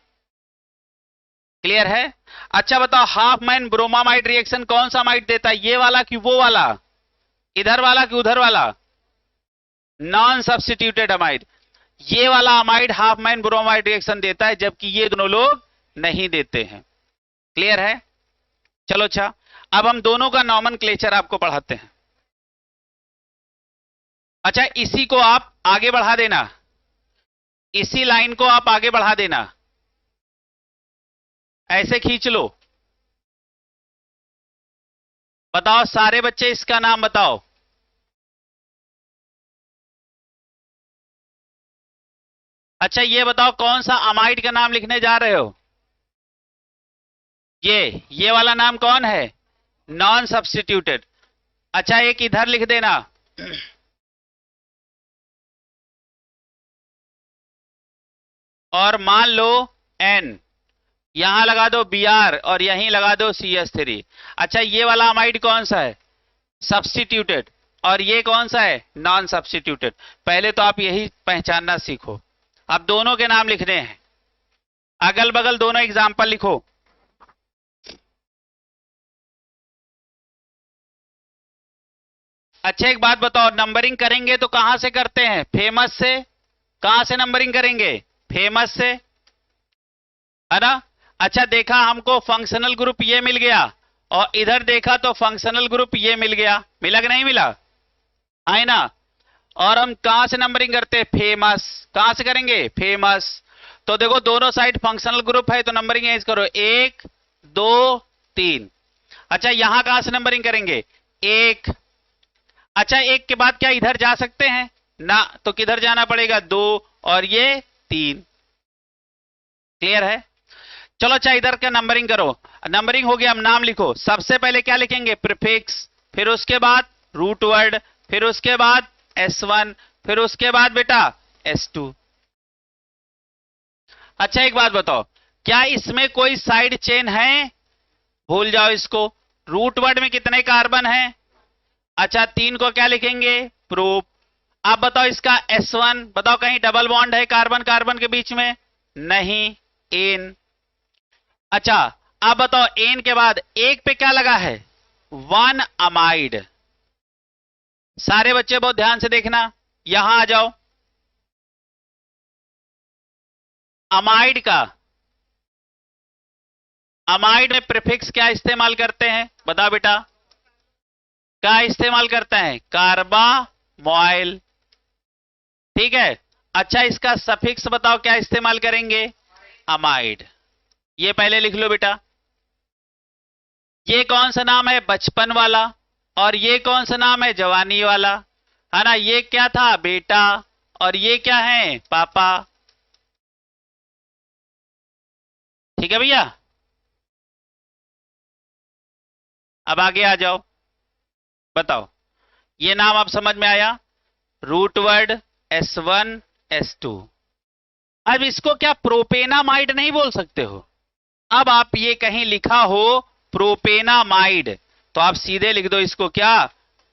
क्लियर है? अच्छा बताओ, हाफ मैन ब्रोमामाइड रिएक्शन कौन सा अमाइड देता है? ये वाला कि वो वाला? इधर वाला कि उधर वाला? Non substituted amide. ये वाला amide half man bromide reaction देता है, जबकि ये दोनों लोग नहीं देते हैं। क्लियर है? चलो अच्छा, अब हम दोनों का नॉमनक्लेचर आपको पढ़ाते हैं। अच्छा, इसी को आप आगे बढ़ा देना, इसी लाइन को आप आगे बढ़ा देना, ऐसे खींच लो। बताओ सारे बच्चे, इसका नाम बताओ। अच्छा ये बताओ, कौन सा अमाइड का नाम लिखने जा रहे हो? ये वाला नाम कौन है? Non substituted. अच्छा, एक इधर लिख देना और मान लो N, यहां लगा दो Br और यहीं लगा दो CH3। अच्छा, ये वाला अमाइड कौन सा है? सब्स्टिट्यूटेड। और ये कौन सा है? Non substituted. पहले तो आप यही पहचानना सीखो। अब दोनों के नाम लिखने हैं, अगल बगल दोनों एग्जाम्पल लिखो। अच्छा एक बात बताओ, नंबरिंग करेंगे तो कहां से करते हैं? फेमस से। कहां से नंबरिंग करेंगे? फेमस से, है ना। अच्छा देखा हमको फंक्शनल ग्रुप ये मिल गया, और इधर देखा तो फंक्शनल ग्रुप ये मिल गया, मिला कि नहीं मिला, है ना। और हम कहां से नंबरिंग करते हैं, फेमस, कहां से करेंगे, फेमस। तो देखो दोनों साइड फंक्शनल ग्रुप है तो नंबरिंग यहीं से करो, 1 2 3। अच्छा यहां कहां से नंबरिंग करेंगे, 1। अच्छा 1 के बाद क्या इधर जा सकते हैं ना, तो किधर जाना पड़ेगा, 2 और ये 3। क्लियर है। चलो अच्छा इधर का नंबरिंग करो, नंबरिंग हो गया, हम नाम लिखो। सबसे पहले क्या लिखेंगे, प्रीफिक्स, फिर उसके बाद रूट वर्ड, फिर उसके बाद S1, फिर उसके बाद बेटा S2। अच्छा एक बात बताओ, क्या इसमें कोई साइड चेन है, भूल जाओ इसको। रूट वर्ड में कितने कार्बन हैं, अच्छा 3 को क्या लिखेंगे, प्रूफ। अब बताओ इसका S1, बताओ कहीं डबल बॉन्ड है कार्बन कार्बन के बीच में, नहीं, एन। अच्छा अब बताओ एन के बाद एक पे क्या लगा है, 1 अमाइड। सारे बच्चे बहुत ध्यान से देखना, यहां आ जाओ। अमाइड का, अमाइड में प्रीफिक्स क्या इस्तेमाल करते हैं, बताओ बेटा, क्या इस्तेमाल करते हैं, कार्बामोइल, ठीक है। अच्छा इसका सफिक्स बताओ क्या इस्तेमाल करेंगे, अमाइड। ये पहले लिख लो बेटा। ये कौन सा नाम है, बचपन वाला, और ये कौन सा नाम है, जवानी वाला, है ना। ये क्या था, बेटा, और ये क्या है, पापा। ठीक है भैया। अब आगे आ जाओ, बताओ ये नाम आप समझ में आया, रूट वर्ड S1 S2। अब इसको क्या प्रोपेनामाइड नहीं बोल सकते हो, अब आप ये कहीं लिखा हो प्रोपेनामाइड तो आप सीधे लिख दो इसको क्या,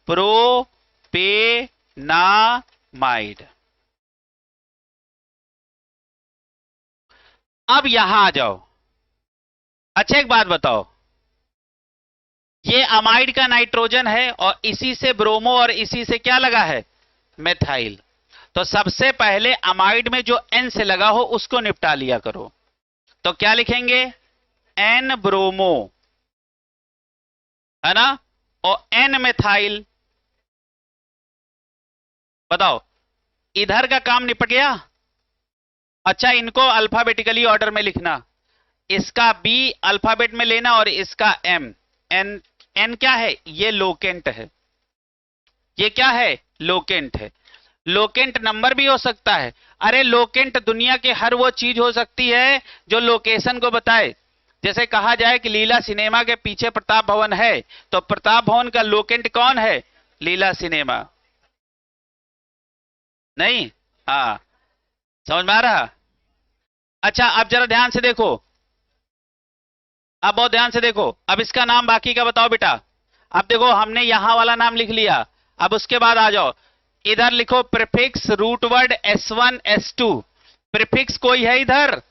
प्रोपेनामाइड। अब यहां आ जाओ। अच्छा एक बात बताओ, ये अमाइड का नाइट्रोजन है और इसी से ब्रोमो और इसी से क्या लगा है, मेथाइल। तो सबसे पहले अमाइड में जो N से लगा हो उसको निपटा लिया करो। तो क्या लिखेंगे, N ब्रोमो, है ना, और N मेथाइल। बताओ इधर का काम निपट गया। अच्छा इनको अल्फाबेटिकली ऑर्डर में लिखना, इसका B अल्फाबेट में लेना और इसका M। N, N क्या है, ये लोकेंट है, ये क्या है, लोकेंट है। लोकेंट नंबर भी हो सकता है, अरे लोकेंट दुनिया के हर वो चीज हो सकती है जो लोकेशन को बताए। जैसे कहा जाए कि लीला सिनेमा के पीछे प्रताप भवन है, तो प्रताप भवन का लोकेंट कौन है, लीला सिनेमा, नहीं, हाँ समझ में आ रहा। अच्छा अब जरा ध्यान से देखो, अब बहुत ध्यान से देखो, अब इसका नाम बाकी का बताओ बेटा। अब देखो हमने यहां वाला नाम लिख लिया, अब उसके बाद आ जाओ, इधर लिखो prefix root word S1 S2। Prefix कोई है इधर,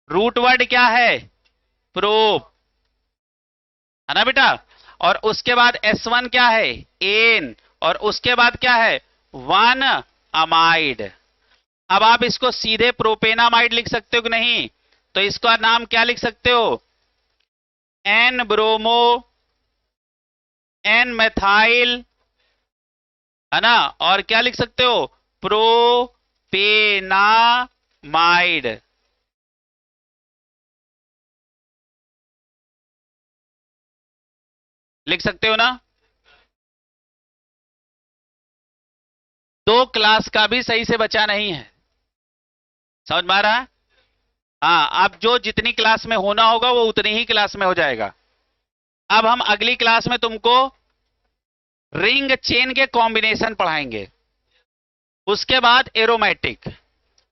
रूट वर्ड क्या है, प्रोप, है ना बेटा। और उसके बाद S1 क्या है, एन, और उसके बाद क्या है, 1 अमाइड। अब आप इसको सीधे प्रोपेनामाइड लिख सकते हो कि नहीं, तो इसका नाम क्या लिख सकते हो, N ब्रोमो, N मेथाइल, है ना, और क्या लिख सकते हो, प्रोपेनामाइड। लिख सकते हो ना। 2 क्लास का भी सही से बचा नहीं है, समझ में आ रहा है। हाँ अब जो जितनी क्लास में होना होगा वो उतनी ही क्लास में हो जाएगा। अब हम अगली क्लास में तुमको रिंग चेन के कॉम्बिनेशन पढ़ाएंगे, उसके बाद एरोमेटिक,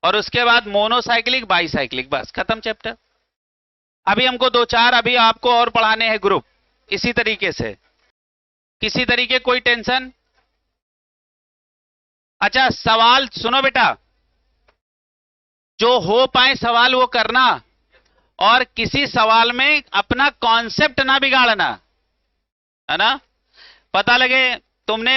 और उसके बाद मोनोसाइक्लिक बाईसाइक्लिक, बस खत्म चैप्टर। अभी हमको 2-4 अभी आपको और पढ़ाने हैं ग्रुप, इसी तरीके से, किसी तरीके कोई टेंशन। अच्छा सवाल सुनो बेटा, जो हो पाए सवाल वो करना, और किसी सवाल में अपना कॉन्सेप्ट ना बिगाड़ना, है ना। पता लगे तुमने